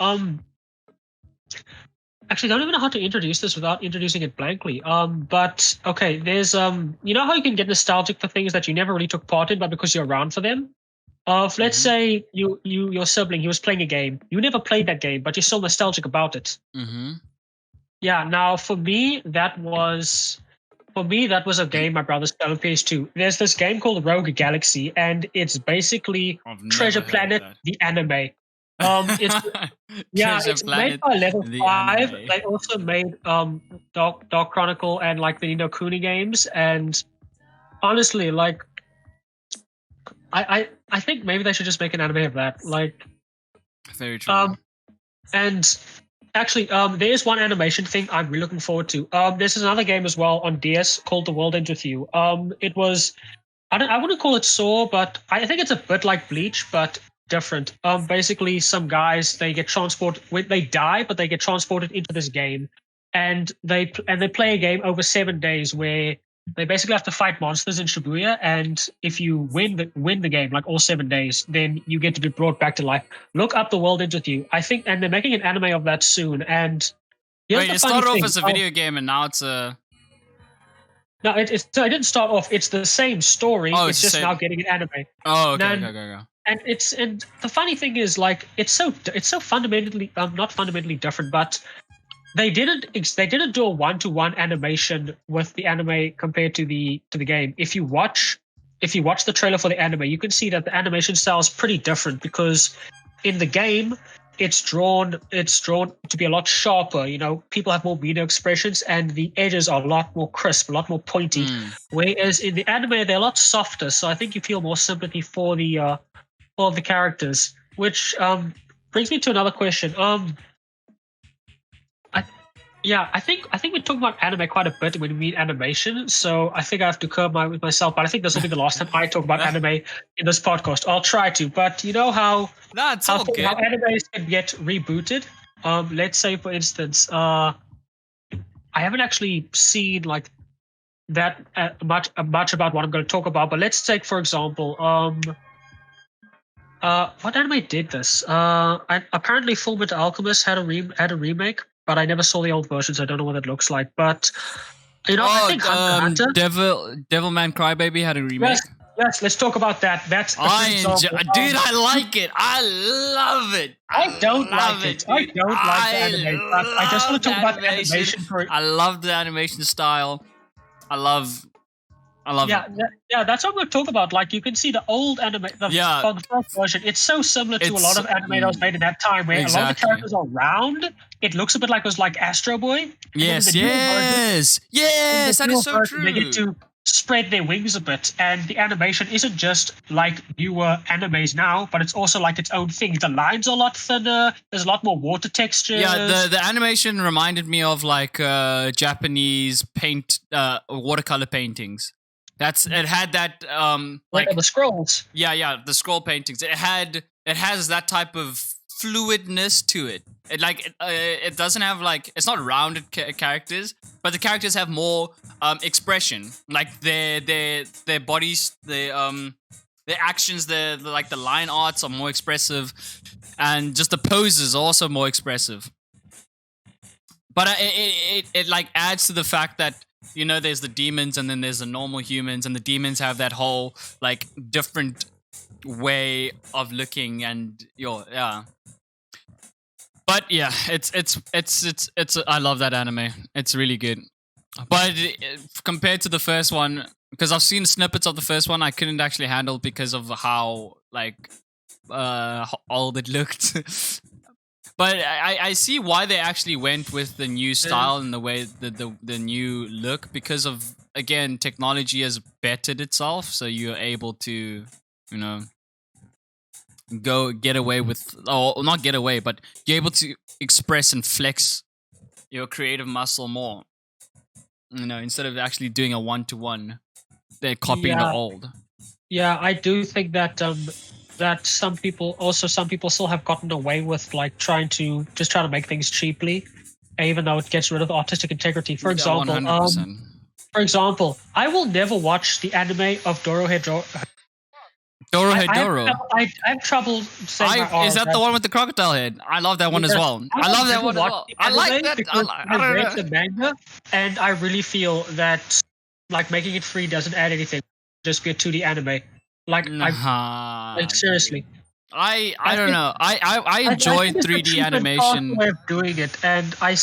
Actually, I don't even know how to introduce this without introducing it blankly. But okay, there's you know how you can get nostalgic for things that you never really took part in, but because you're around for them. Let's say your sibling, he was playing a game. You never played that game, but you're still nostalgic about it. Mm-hmm. Yeah. Now, for me, that was a game my brother stole on PS2. There's this game called Rogue Galaxy, and it's basically Treasure Planet, the anime. It's made by Level 5. They also made Dark Chronicle and like the Nino Kuni games. And honestly, like I think maybe they should just make an anime of that. Like, very true. And actually, there is one animation thing I'm really looking forward to. There's another game as well on DS called The World Ends With You. It was, I wouldn't call it Saw, but I think it's a bit like Bleach, but different. Basically, some guys they get transported. They die, but they get transported into this game, and they play a game over 7 days where they basically have to fight monsters in Shibuya. And if you win the game, like all 7 days, then you get to be brought back to life. Look up The World Ends With You. I think, and they're making an anime of that soon. And wait, it started off as a video game, and now it's a. No, it didn't start off. It's the same story. Oh, it's just now getting an anime. Oh, okay, okay. And the funny thing is, like, it's so fundamentally not fundamentally different, but they didn't do a 1-to-1 animation with the anime compared to the game. If you watch the trailer for the anime, you can see that the animation style is pretty different because in the game it's drawn to be a lot sharper. You know, people have more meaner expressions and the edges are a lot more crisp, a lot more pointy. Whereas in the anime they're a lot softer, so I think you feel more sympathy for the characters. Which brings me to another question. I think we talk about anime quite a bit when we mean animation, so I think I have to curb myself. But I think this will be the last time I talk about anime in this podcast. I'll try to, but you know how animes can get rebooted. Let's say, for instance, I haven't actually seen like that much about what I'm going to talk about. But let's take, for example, what anime did this? Apparently, Fullmetal Alchemist had a remake. But I never saw the old versions. I don't know what it looks like. But you know, I think Hunter, Devilman Crybaby had a remake. Yes, let's talk about that. That's dude, I like it. I love it. I don't like it. I don't like the anime. But I just want to talk about the animation for it. I love the animation style. I love it. Yeah, that's what we'll talk about. Like, you can see the old anime, the first version. It's so similar to a lot of anime that was made in that time, where a lot of the characters are round. It looks a bit like it was like Astro Boy. Yes, that is so true. They get to spread their wings a bit, and the animation isn't just like newer animes now, but it's also like its own thing. The lines are a lot thinner. There's a lot more water texture. Yeah, the animation reminded me of like Japanese watercolor paintings. It had that like the scrolls. Yeah, the scroll paintings. It has that type of fluidness to it. It doesn't have like, it's not rounded characters, but the characters have more expression. Like their bodies, their actions, like the line arts are more expressive, and just the poses are also more expressive. But it like adds to the fact that, you know, there's the demons and then there's the normal humans, and the demons have that whole like different way of looking, and But yeah, it's I love that anime. It's really good. But compared to the first one, because I've seen snippets of the first one, I couldn't actually handle because of how like old it looked. But I see why they actually went with the new style and the way the new look, because of, again, technology has bettered itself, so you're able to, you know, get away with, or not get away, but you're able to express and flex your creative muscle more. You know, instead of actually doing a 1-to-1, they're copying the old. Yeah, I do think that that some people still have gotten away with like trying to make things cheaply, even though it gets rid of artistic integrity. For example, 100%. I will never watch the anime of Dorohedoro. I have trouble saying Is that the one with the crocodile head? I love that one as well. I love that one as well. I like that. I read the manga, and I really feel that like making it free doesn't add anything. Just be a 2D anime. Like, seriously. I don't know. I enjoy 3D animation. Way of doing it, and I've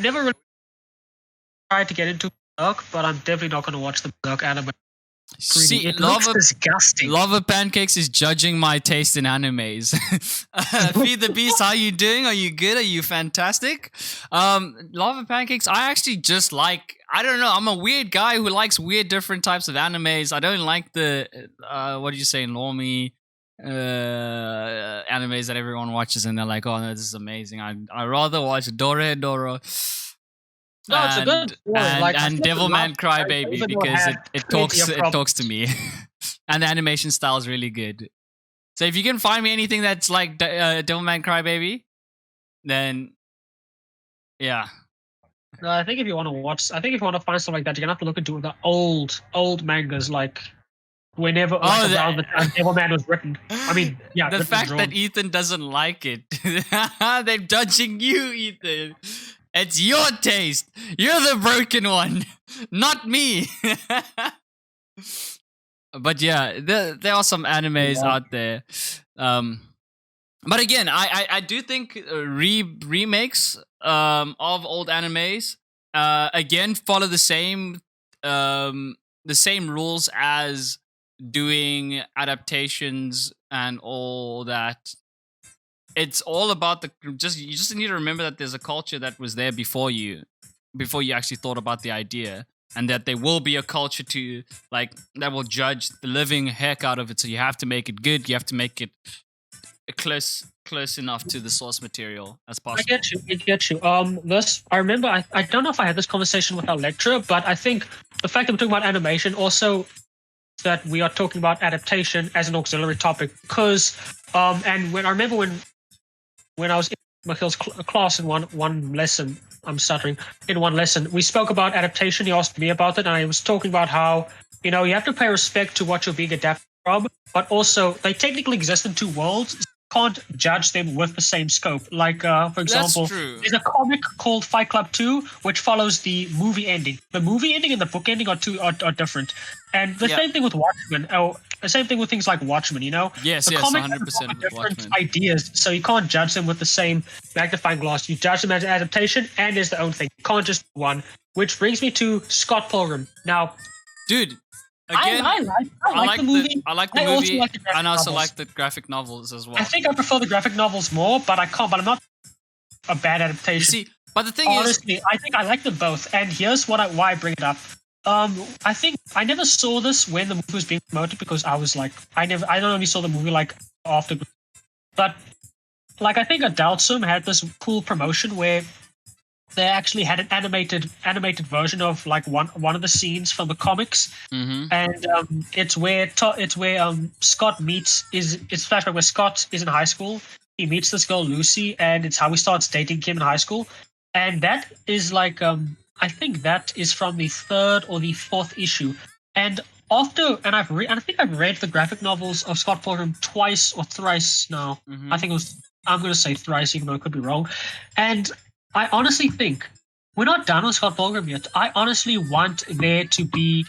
never really tried to get into Berserk, but I'm definitely not going to watch the Berserk anime. See, it looks disgusting. Lava Pancakes is judging my taste in animes. Feed the Beast, how you doing? Are you good? Are you fantastic? Lava Pancakes, I actually just like, I don't know, I'm a weird guy who likes weird different types of animes. I don't like the, what do you say, normie animes that everyone watches and they're like, oh, no, this is amazing. I'd rather watch Dorohedoro. No, it's a good and Devilman Crybaby, because it talks to me, and the animation style is really good. So if you can find me anything that's like Devilman Crybaby, then yeah. No, I think if you want to find something like that, you're gonna have to look into the old mangas, like whenever around the time Devilman was written. I mean, yeah, the fact that Ethan doesn't like it, they're judging you, Ethan. It's your taste. You're the broken one, not me. But yeah, there are some animes out there. But again, I do think remakes of old animes again follow the same rules as doing adaptations and all that. It's all about you just need to remember that there's a culture that was there before you actually thought about the idea, and that there will be a culture to that will judge the living heck out of it. So you have to make it good. You have to make it close enough to the source material as possible. I get you. I remember. I don't know if I had this conversation with our lecturer, but I think the fact that we're talking about animation also that we are talking about adaptation as an auxiliary topic, because and when I remember when I was in Michiel's class in one lesson, I'm stuttering, in one lesson, we spoke about adaptation. He asked me about it, and I was talking about how, you have to pay respect to what you're being adapted from, but also they technically exist in two worlds. You can't judge them with the same scope. Like, for example, there's a comic called Fight Club 2, which follows the movie ending. The movie ending and the book ending are different. And the same thing with Watchmen. The same thing with things like Watchmen, Yes, the 100% different ideas, so you can't judge them with the same magnifying glass. You judge them as an adaptation and as their own thing. You can't just do one. Which brings me to Scott Pilgrim. Now, dude, again, I like the movie. I like the movie, and I also like the graphic novels as well. I think I prefer the graphic novels more, but I'm not a bad adaptation. You see, but the thing honestly, I think I like them both, and here's why I bring it up. I think I never saw this when the movie was being promoted, because I was like, I only saw the movie like after, but like I think Adult Swim had this cool promotion where they actually had an animated version of like one of the scenes from the comics, and it's where Scott meets it's flashback where Scott is in high school. He meets this girl Lucy, and it's how he starts dating Kim in high school, and that is like I think that is from the 3rd or the 4th issue. And I think I've read the graphic novels of Scott Pilgrim twice or thrice now. I think I'm going to say thrice, even though I could be wrong. And I honestly think we're not done with Scott Pilgrim yet. I honestly want there to be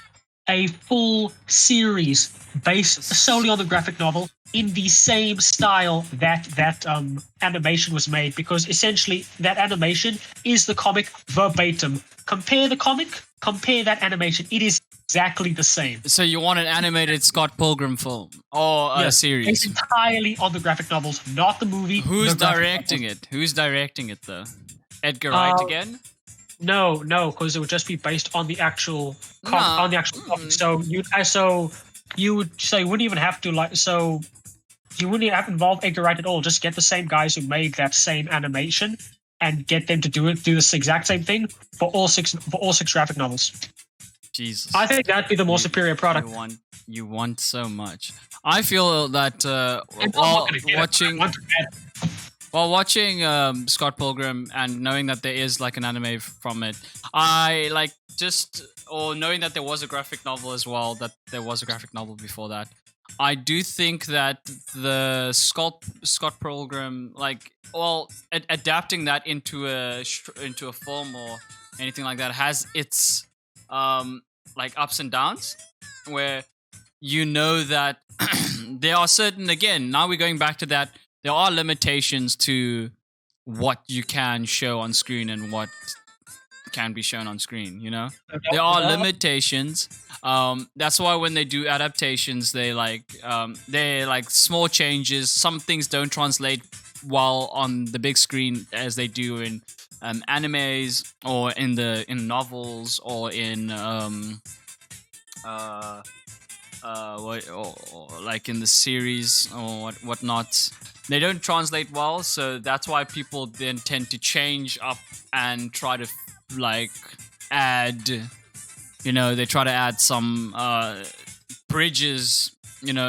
a full series based solely on the graphic novel in the same style that animation was made, because essentially that animation is the comic verbatim. Compare the comic, compare that animation. It is exactly the same. So you want an animated Scott Pilgrim film or a series? Based entirely on the graphic novels, not the movie. Who's directing it? Who's directing it though? Edgar Wright again? No, because it would just be based on the actual comic. So you wouldn't even have to you wouldn't have to involve Edgar Wright at all. Just get the same guys who made that same animation and get them to do this exact same thing for all six graphic novels. Jesus, I think that'd be the more superior product. You want so much. I feel that while watching Scott Pilgrim and knowing that there is like an anime from it, knowing that there was a graphic novel as well, that there was a graphic novel before that, I do think that the Scott Pilgrim, adapting that into a film or anything like that, has its ups and downs, where that there are certain, again, now we're going back to that, there are limitations to what you can show on screen and what can be shown on screen, there are limitations. That's why when they do adaptations, they're small changes. Some things don't translate well on the big screen as they do in animes or in novels or in like in the series or whatnot. They don't translate well, so that's why people then tend to change up and try to add, they try to add some bridges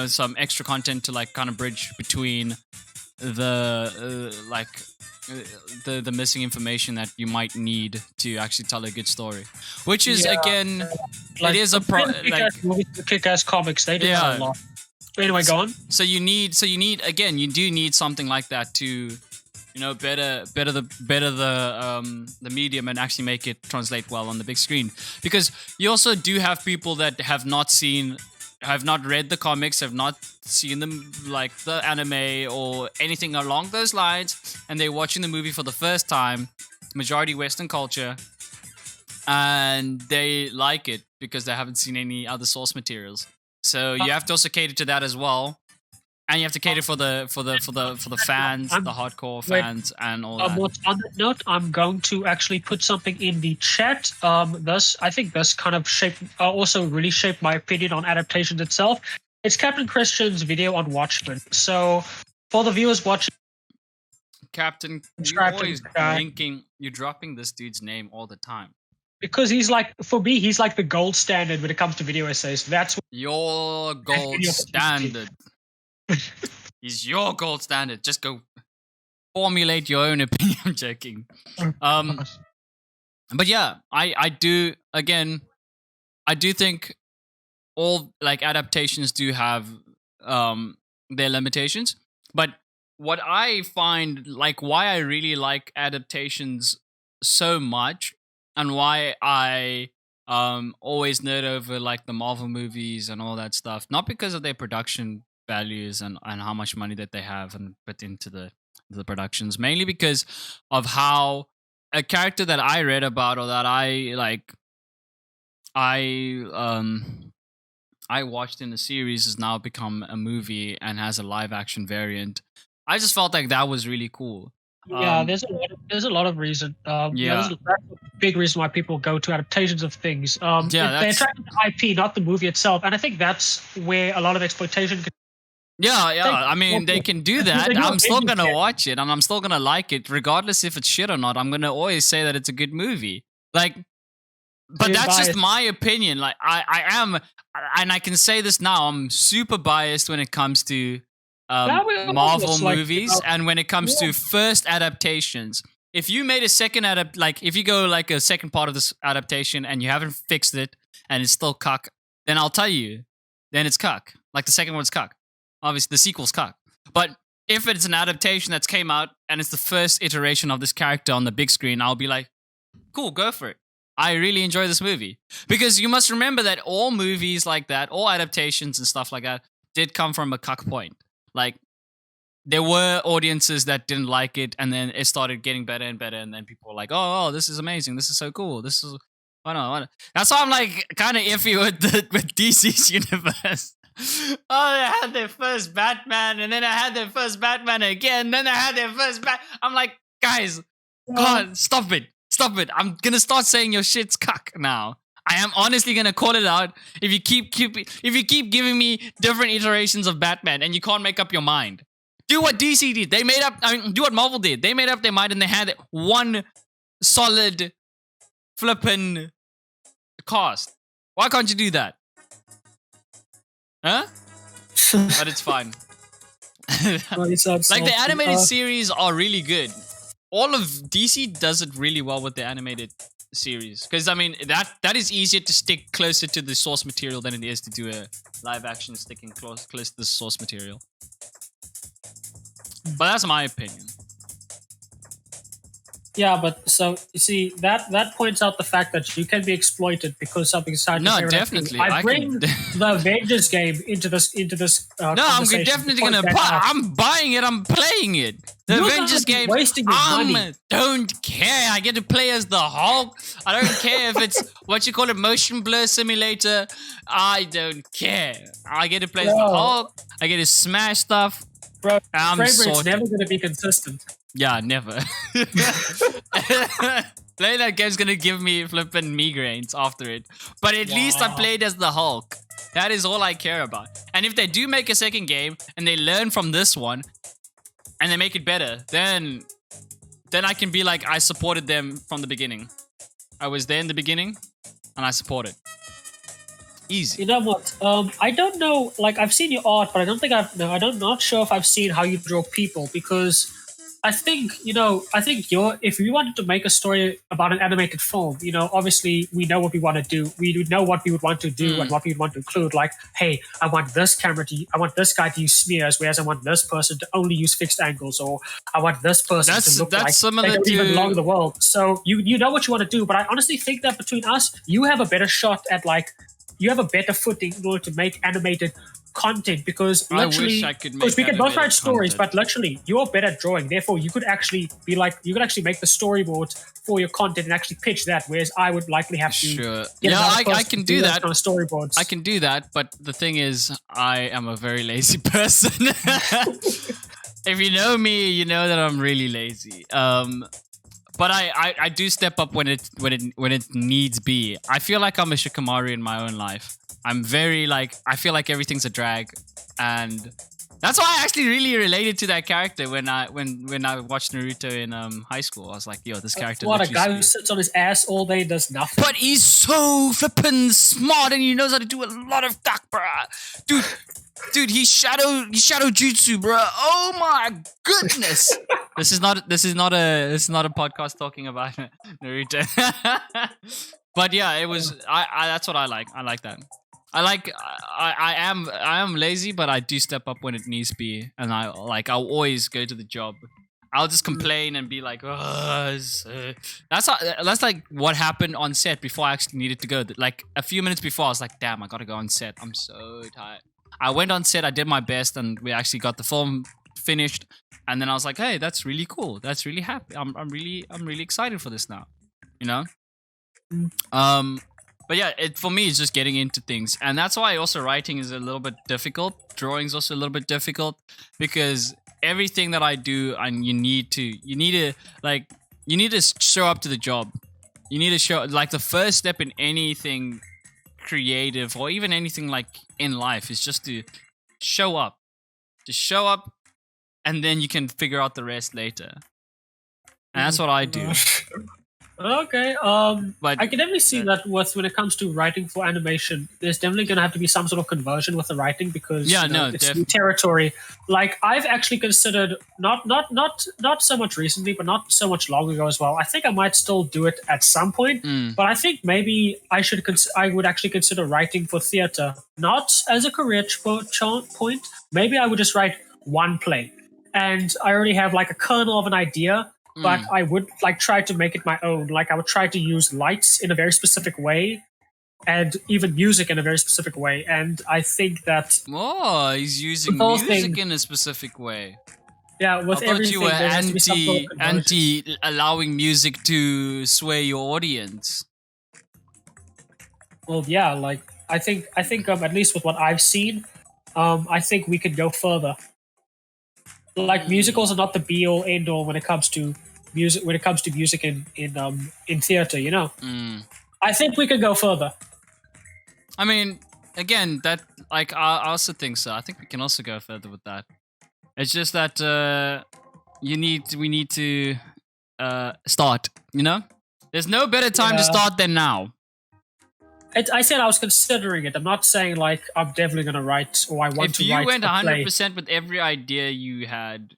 some extra content to like kind of bridge between the the missing information that you might need to actually tell a good story, which is again, like, it is a kick-ass comics. They do that a lot. Anyway, go on. So you need again, you do need something like that to better the medium and actually make it translate well on the big screen, because you also do have people that have not read the comics, have not seen them like the anime or anything along those lines, and they're watching the movie for the first time, majority Western culture, and they like it because they haven't seen any other source materials. So you have to also cater to that as well. And you have to cater for the fans, the hardcore fans, and all that. On that note, I'm going to actually put something in the chat. I think this kind of also really shaped my opinion on adaptations itself. It's Captain Christian's video on Watchmen. So for the viewers watching, Captain, you're always drinking. You're dropping this dude's name all the time. Because he's like, for me, he's like the gold standard when it comes to video essays. That's your gold standard. He's your gold standard. Just go formulate your own opinion. I'm joking. But yeah, I do think all like adaptations do have their limitations. But what I find, like, why I really like adaptations so much, and why I always nerd over like the Marvel movies and all that stuff, not because of their production values and how much money that they have and put into the productions, mainly because of how a character that I read about, or that I watched in a series, has now become a movie and has a live action variant. I just felt like that was really cool. Yeah, there's a lot of reason. That's a big reason why people go to adaptations of things. They attract the IP, not the movie itself, and I think that's where a lot of exploitation. I mean, they can do that. I'm still gonna watch it, and I'm still gonna like it, regardless if it's shit or not. I'm gonna always say that it's a good movie. Like, but that's just my opinion. Like, I am, and I can say this now. I'm super biased when it comes to Marvel movies, and when it comes to first adaptations. If you made a second if you go like a second part of this adaptation and you haven't fixed it and it's still cuck, then I'll tell you, then it's cuck. Like the second one's cuck. Obviously, the sequel's cuck. But if it's an adaptation that's came out and it's the first iteration of this character on the big screen, I'll be like, cool, go for it. I really enjoy this movie. Because you must remember that all movies like that, all adaptations and stuff like that, did come from a cuck point. Like, there were audiences that didn't like it, and then it started getting better and better, and then people were like, oh, this is amazing. This is so cool. This is... Why not? That's why I'm like kind of iffy with DC's universe. Oh, they had their first Batman, and then I had their first Batman again, then I had their first I'm like, guys, God, stop it. I'm gonna start saying your shit's cuck now. I am honestly gonna call it out. If you keep giving me different iterations of Batman and you can't make up your mind, do what DC did. Do what Marvel did. They made up their mind and they had one solid flippin' cast. Why can't you do that? Huh? But it's fine. Like, the animated series are really good. All of DC does it really well with the animated series, because I mean that is easier to stick closer to the source material than it is to do a live action sticking close to the source material. But that's my opinion. Yeah, but so you see that points out the fact that you can be exploited because something's starting. No, definitely. I bring the Avengers game into this. No, I'm definitely gonna buy. I'm buying it. I'm playing it. The Avengers game. Wasting your money. Don't care. I get to play as the Hulk. I don't care if it's what you call it, motion blur simulator. I don't care. I get to play as the Hulk. I get to smash stuff. Bro, frame rate's never gonna be consistent. Yeah, never. Playing that game's gonna give me flippin' migraines after it. But at least I played as the Hulk. That is all I care about. And if they do make a second game and they learn from this one and they make it better, then I can be like, I supported them from the beginning. I was there in the beginning and I support it. Easy. You know what? I don't know. Like, I've seen your art, but I don't think I've. No, I don't. Not sure if I've seen how you draw people because I think I think you're. If we wanted to make a story about an animated film, obviously we know what we want to do. We would know what we would want to do and what we would want to include. Like, hey, I want this I want this guy to use smears, whereas I want this person to only use fixed angles, or I want this person to look like they don't even belong in the world. So you know what you want to do, but I honestly think that between us, you have a better shot at you have a better footing in order to make animated content because literally, because we can both write stories, but literally you're better at drawing. Therefore, you could actually make the storyboard for your content and actually pitch that. Whereas I would likely have to. Sure. Yeah, I can do that. Kind of storyboards. I can do that, but the thing is, I am a very lazy person. If you know me, you know that I'm really lazy. But I do step up when it needs be. I feel like I'm a Shikamaru in my own life. I'm very I feel like everything's a drag, and that's why I actually really related to that character when I watched Naruto in high school. I was like, yo, this character. What, a guy who sits on his ass all day and does nothing? But he's so flippin' smart, and he knows how to do a lot of dakbra, dude. Dude, he's shadow jutsu, bro. Oh my goodness! This is not a podcast talking about Naruto. But yeah, it was. I that's what I like. I like that. I am lazy, but I do step up when it needs to be, and I'll always go to the job. I'll just complain and be like, that's like what happened on set before I actually needed to go. Like a few minutes before, I was like, damn, I gotta go on set. I'm so tired. I went on set, I did my best, and we actually got the film finished. And then I was like, hey, that's really cool. That's really happy. I'm really excited for this now. But yeah, for me, it's just getting into things, and that's why also writing is a little bit difficult. Drawing is also a little bit difficult because everything that I do, and you need to show up to the job. You need to show the first step in anything creative or even anything in life is just to show up. Just show up, and then you can figure out the rest later. And that's what I do. Okay. But I can definitely see that when it comes to writing for animation, there's definitely going to have to be some sort of conversion with the writing because it's new territory. Like I've actually considered not so much recently, but not so much long ago as well. I think I might still do it at some point, but I think maybe I would actually consider writing for theater, not as a career point. Maybe I would just write one play, and I already have a kernel of an idea. But I would try to make it my own. I would try to use lights in a very specific way, and even music in a very specific way. And I think that he's using music in a specific way. Yeah, with I thought you were anti allowing music to sway your audience. Well, yeah, I think at least with what I've seen, I think we could go further. Musicals are not the be all end all when it comes to music. When it comes to music in theater, I think we could go further. I mean, again, that I also think so. I think we can also go further with that. It's just that we need to start. There's no better time to start than now. I said I was considering it. I'm not saying I'm definitely going to write or I want to write. If you went 100% with every idea you had,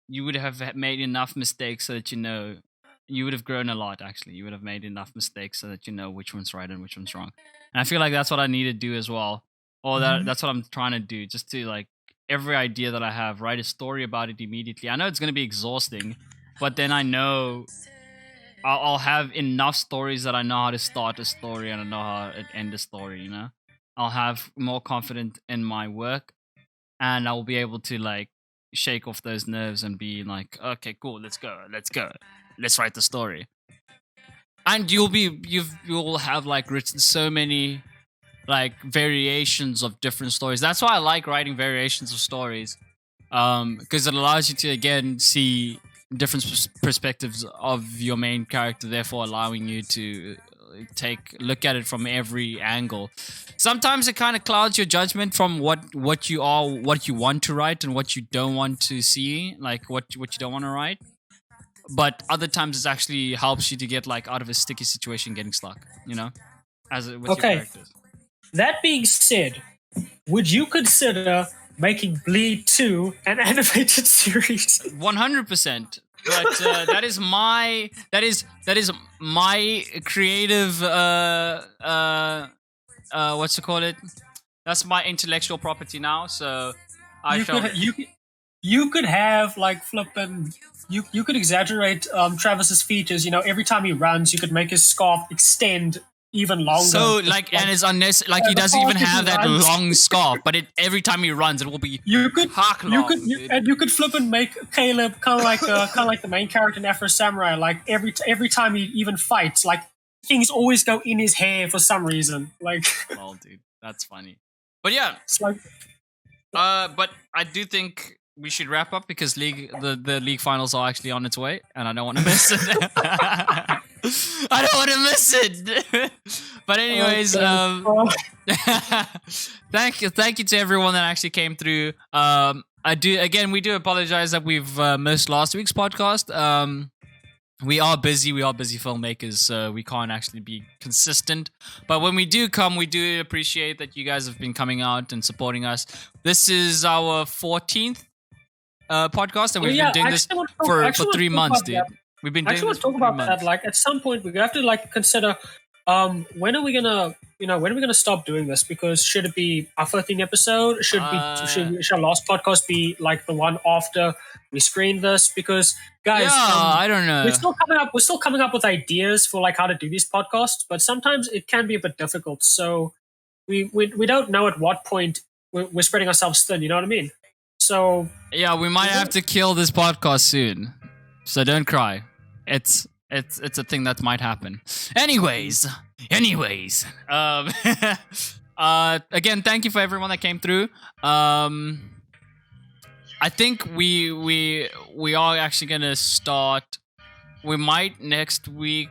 you would have made enough mistakes so that you would have grown a lot. Actually, you would have made enough mistakes so that you know which one's right and which one's wrong. And I feel like that's what I need to do as well. Or that's what I'm trying to do. Just to every idea that I have, write a story about it immediately. I know it's going to be exhausting, but then I know I'll have enough stories that I know how to start a story and I know how to end a story, I'll have more confidence in my work, and I'll be able to shake off those nerves and be okay, cool, let's go, let's write the story. And you'll have written so many variations of different stories. That's why I like writing variations of stories, because it allows you to again see different perspectives of your main character, therefore allowing you to look at it from every angle. Sometimes it kind of clouds your judgment from what you want to write and what you don't want to see, what you don't want to write. But other times it actually helps you to get out of a sticky situation, getting stuck. with your Okay. characters. That being said, would you consider making Bleed 2 an animated series? 100%. But that is my creative what's to call it? That's my intellectual property now. So you could have like flipping. You could exaggerate Travis's features. Every time he runs, you could make his scarf extend even longer. So and it's unnecessary. Like he doesn't even have that long scarf, but every time he runs, it will be long. You could flip and make Caleb kind of like the main character in Afro Samurai. Like every time he even fights, like things always go in his hair for some reason. Like, oh, dude, that's funny. But yeah, it's like, but I do think we should wrap up because the league finals are actually on its way, and I don't want to miss it. I don't want to miss it. But anyways, thank you to everyone that actually came through. We do apologize that we've missed last week's podcast. We are busy filmmakers, so we can't actually be consistent. But when we do come, we do appreciate that you guys have been coming out and supporting us. This is our 14th podcast, and we've been doing this for 3 months, dude. We've been doing this for 3 months. That. Like at some point, we have to like consider when are we gonna stop doing this? Because should it be our 13th episode? Should our last podcast be like the one after we screened this? Because guys, I don't know. We're still coming up with ideas for like how to do these podcasts, but sometimes it can be a bit difficult. So we don't know at what point we're spreading ourselves thin. You know what I mean? So yeah, we might have to kill this podcast soon. So don't cry. It's a thing that might happen. Anyways. Again, thank you for everyone that came through. I think we are actually gonna start. We might next week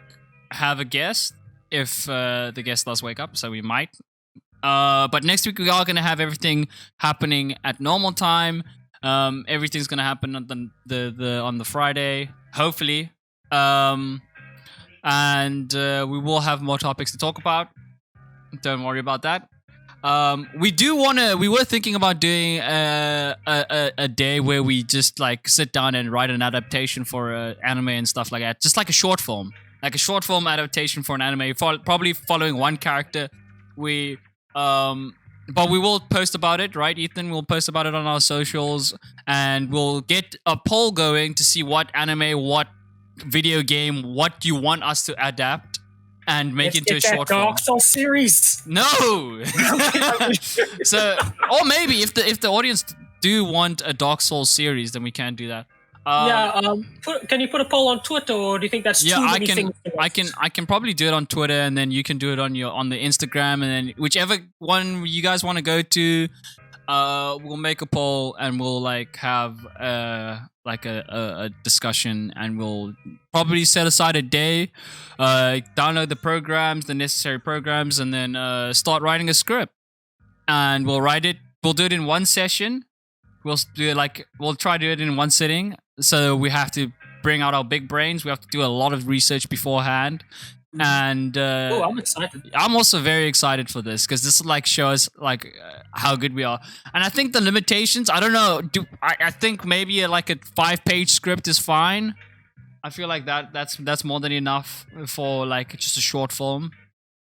have a guest if the guest does wake up. So we might. But next week we are gonna have everything happening at normal time. Everything's gonna happen on the Friday, hopefully. And we will have more topics to talk about. Don't worry about that. We were thinking about doing a day where we just like sit down and write an adaptation for anime and stuff like that. Just like a short film adaptation for an anime, probably following one character. But we will post about it, right, Ethan? We'll post about it on our socials, and we'll get a poll going to see what anime, what video game, what you want us to adapt and make into a short film. Dark Souls series. No. So, or maybe if the audience do want a Dark Souls series, then we can do that. Can you put a poll on Twitter, or do you think that's too many things? I can probably do it on Twitter, and then you can do it on the Instagram, and then whichever one you guys want to go to, we'll make a poll and we'll like have a discussion, and we'll probably set aside a day, download the necessary programs, and then start writing a script, and we'll write it. We'll do it in one session. We'll try to do it in one sitting. So we have to bring out our big brains. We have to do a lot of research beforehand. And I'm excited. I'm also very excited for this because this like shows like how good we are. And I think the limitations, I don't know. I think maybe like a 5-page script is fine. I feel like that's more than enough for like just a short film.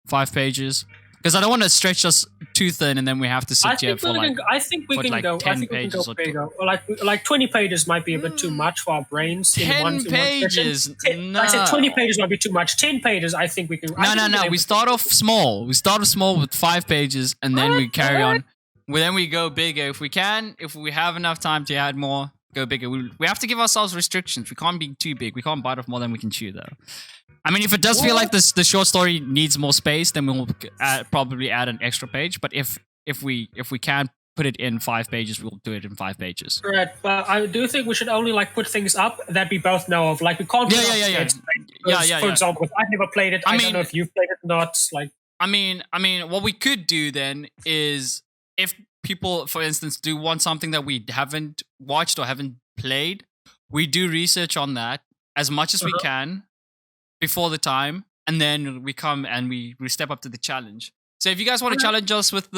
5 pages. Because I don't want to stretch us too thin, and then we have to sit here for like. I think we can go 10 pages bigger. Or like 20 pages might be a bit too much for our brains. 10 pages. No. I said 20 pages might be too much. 10 pages, I think we can. No. We start off small. We start off small with 5 pages, and then we carry on. Then we go bigger if we can. If we have enough time to add more, go bigger. We have to give ourselves restrictions. We can't be too big. We can't bite off more than we can chew, though. I mean, if it does feel like the short story needs more space, then we'll probably add an extra page. But if we can put it in 5 pages, we'll do it in 5 pages. Right, but I do think we should only like put things up that we both know of. Like we can't. For example, I've never played it. I don't know if you've played it or not. Like, I mean, what we could do then is if people, for instance, do want something that we haven't watched or haven't played, we do research on that as much as we can before the time, and then we come and we step up to the challenge. So if you guys want to challenge us with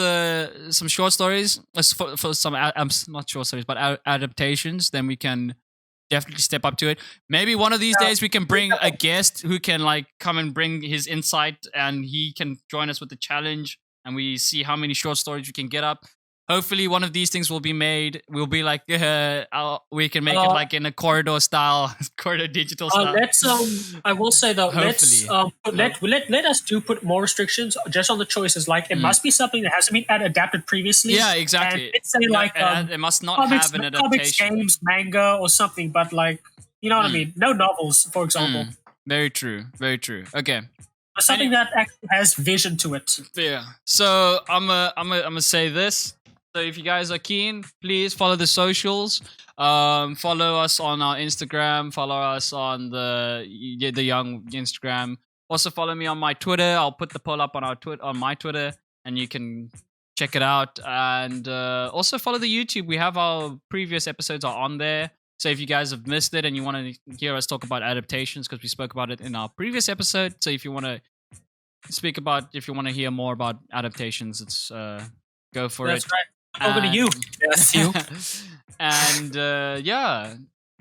some short stories, for some not short stories but adaptations, then we can definitely step up to it. Maybe one of these days we can bring a guest who can like come and bring his insight, and he can join us with the challenge, and we see how many short stories we can get up. Hopefully one of these things will be made. We'll be like, we can make it like in a corridor style, corridor digital style. Let's. I will say though, let us put more restrictions just on the choices. Like it must be something that hasn't been adapted previously. Yeah, exactly. And let's say it must not comics, have an adaptation. Comics, games, manga, or something. But like, you know what I mean? No novels, for example. Very true. Very true. Okay. Something that actually has vision to it. Yeah. So I'm gonna say this. So if you guys are keen, please follow the socials. Follow us on our Instagram. Follow us on the Young Instagram. Also follow me on my Twitter. I'll put the poll up on my Twitter, and you can check it out. And also follow the YouTube. We have our previous episodes are on there. So if you guys have missed it and you want to hear us talk about adaptations, because we spoke about it in our previous episode. So if you want to hear more about adaptations, it's go for That's it. Right. Over to you. Sesiu. And yeah,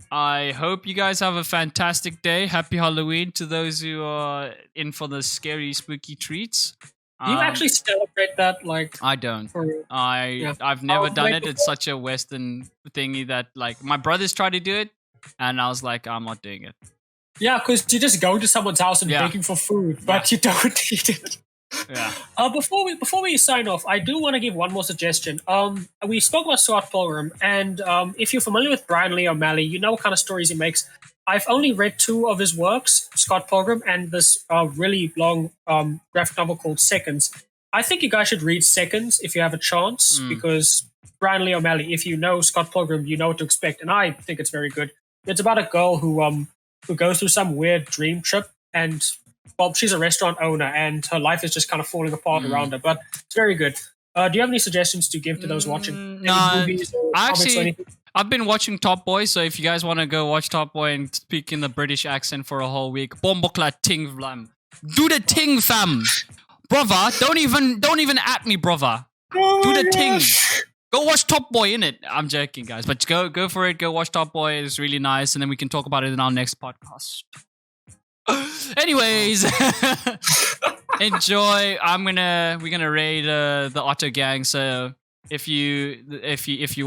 I hope you guys have a fantastic day. Happy Halloween to those who are in for the scary, spooky treats. Do you actually celebrate that? Like I don't. I've never done it. It's such a Western thingy that like my brothers tried to do it, and I was like, I'm not doing it. Yeah, because you just go to someone's house and begging for food, but you don't eat it. Yeah. Before we sign off, I do want to give one more suggestion. We spoke about Scott Pilgrim, and if you're familiar with Brian Lee O'Malley, you know what kind of stories he makes. I've only read 2 of his works, Scott Pilgrim and this really long graphic novel called Seconds. I think you guys should read Seconds if you have a chance, because Brian Lee O'Malley, if you know Scott Pilgrim, you know what to expect, and I think it's very good. It's about a girl who goes through some weird dream trip, and well, she's a restaurant owner, and her life is just kind of falling apart around her. But it's very good. Do you have any suggestions to give to those watching? No, movies or comics or anything? I've been watching Top Boy, so if you guys want to go watch Top Boy and speak in the British accent for a whole week, bombokla ting flam, do the ting fam, brother. Don't even at me, brother. Do the ting. Go watch Top Boy, innit? I'm joking, guys, but go for it. Go watch Top Boy. It's really nice, and then we can talk about it in our next podcast. Anyways, enjoy. We're gonna raid the Otto gang. So if you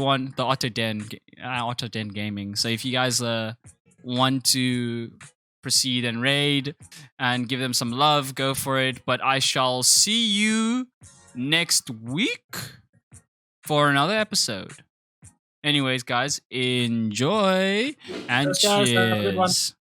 want the Otto Den Gaming. So if you guys want to proceed and raid and give them some love, go for it. But I shall see you next week for another episode. Anyways, guys, enjoy and cheers.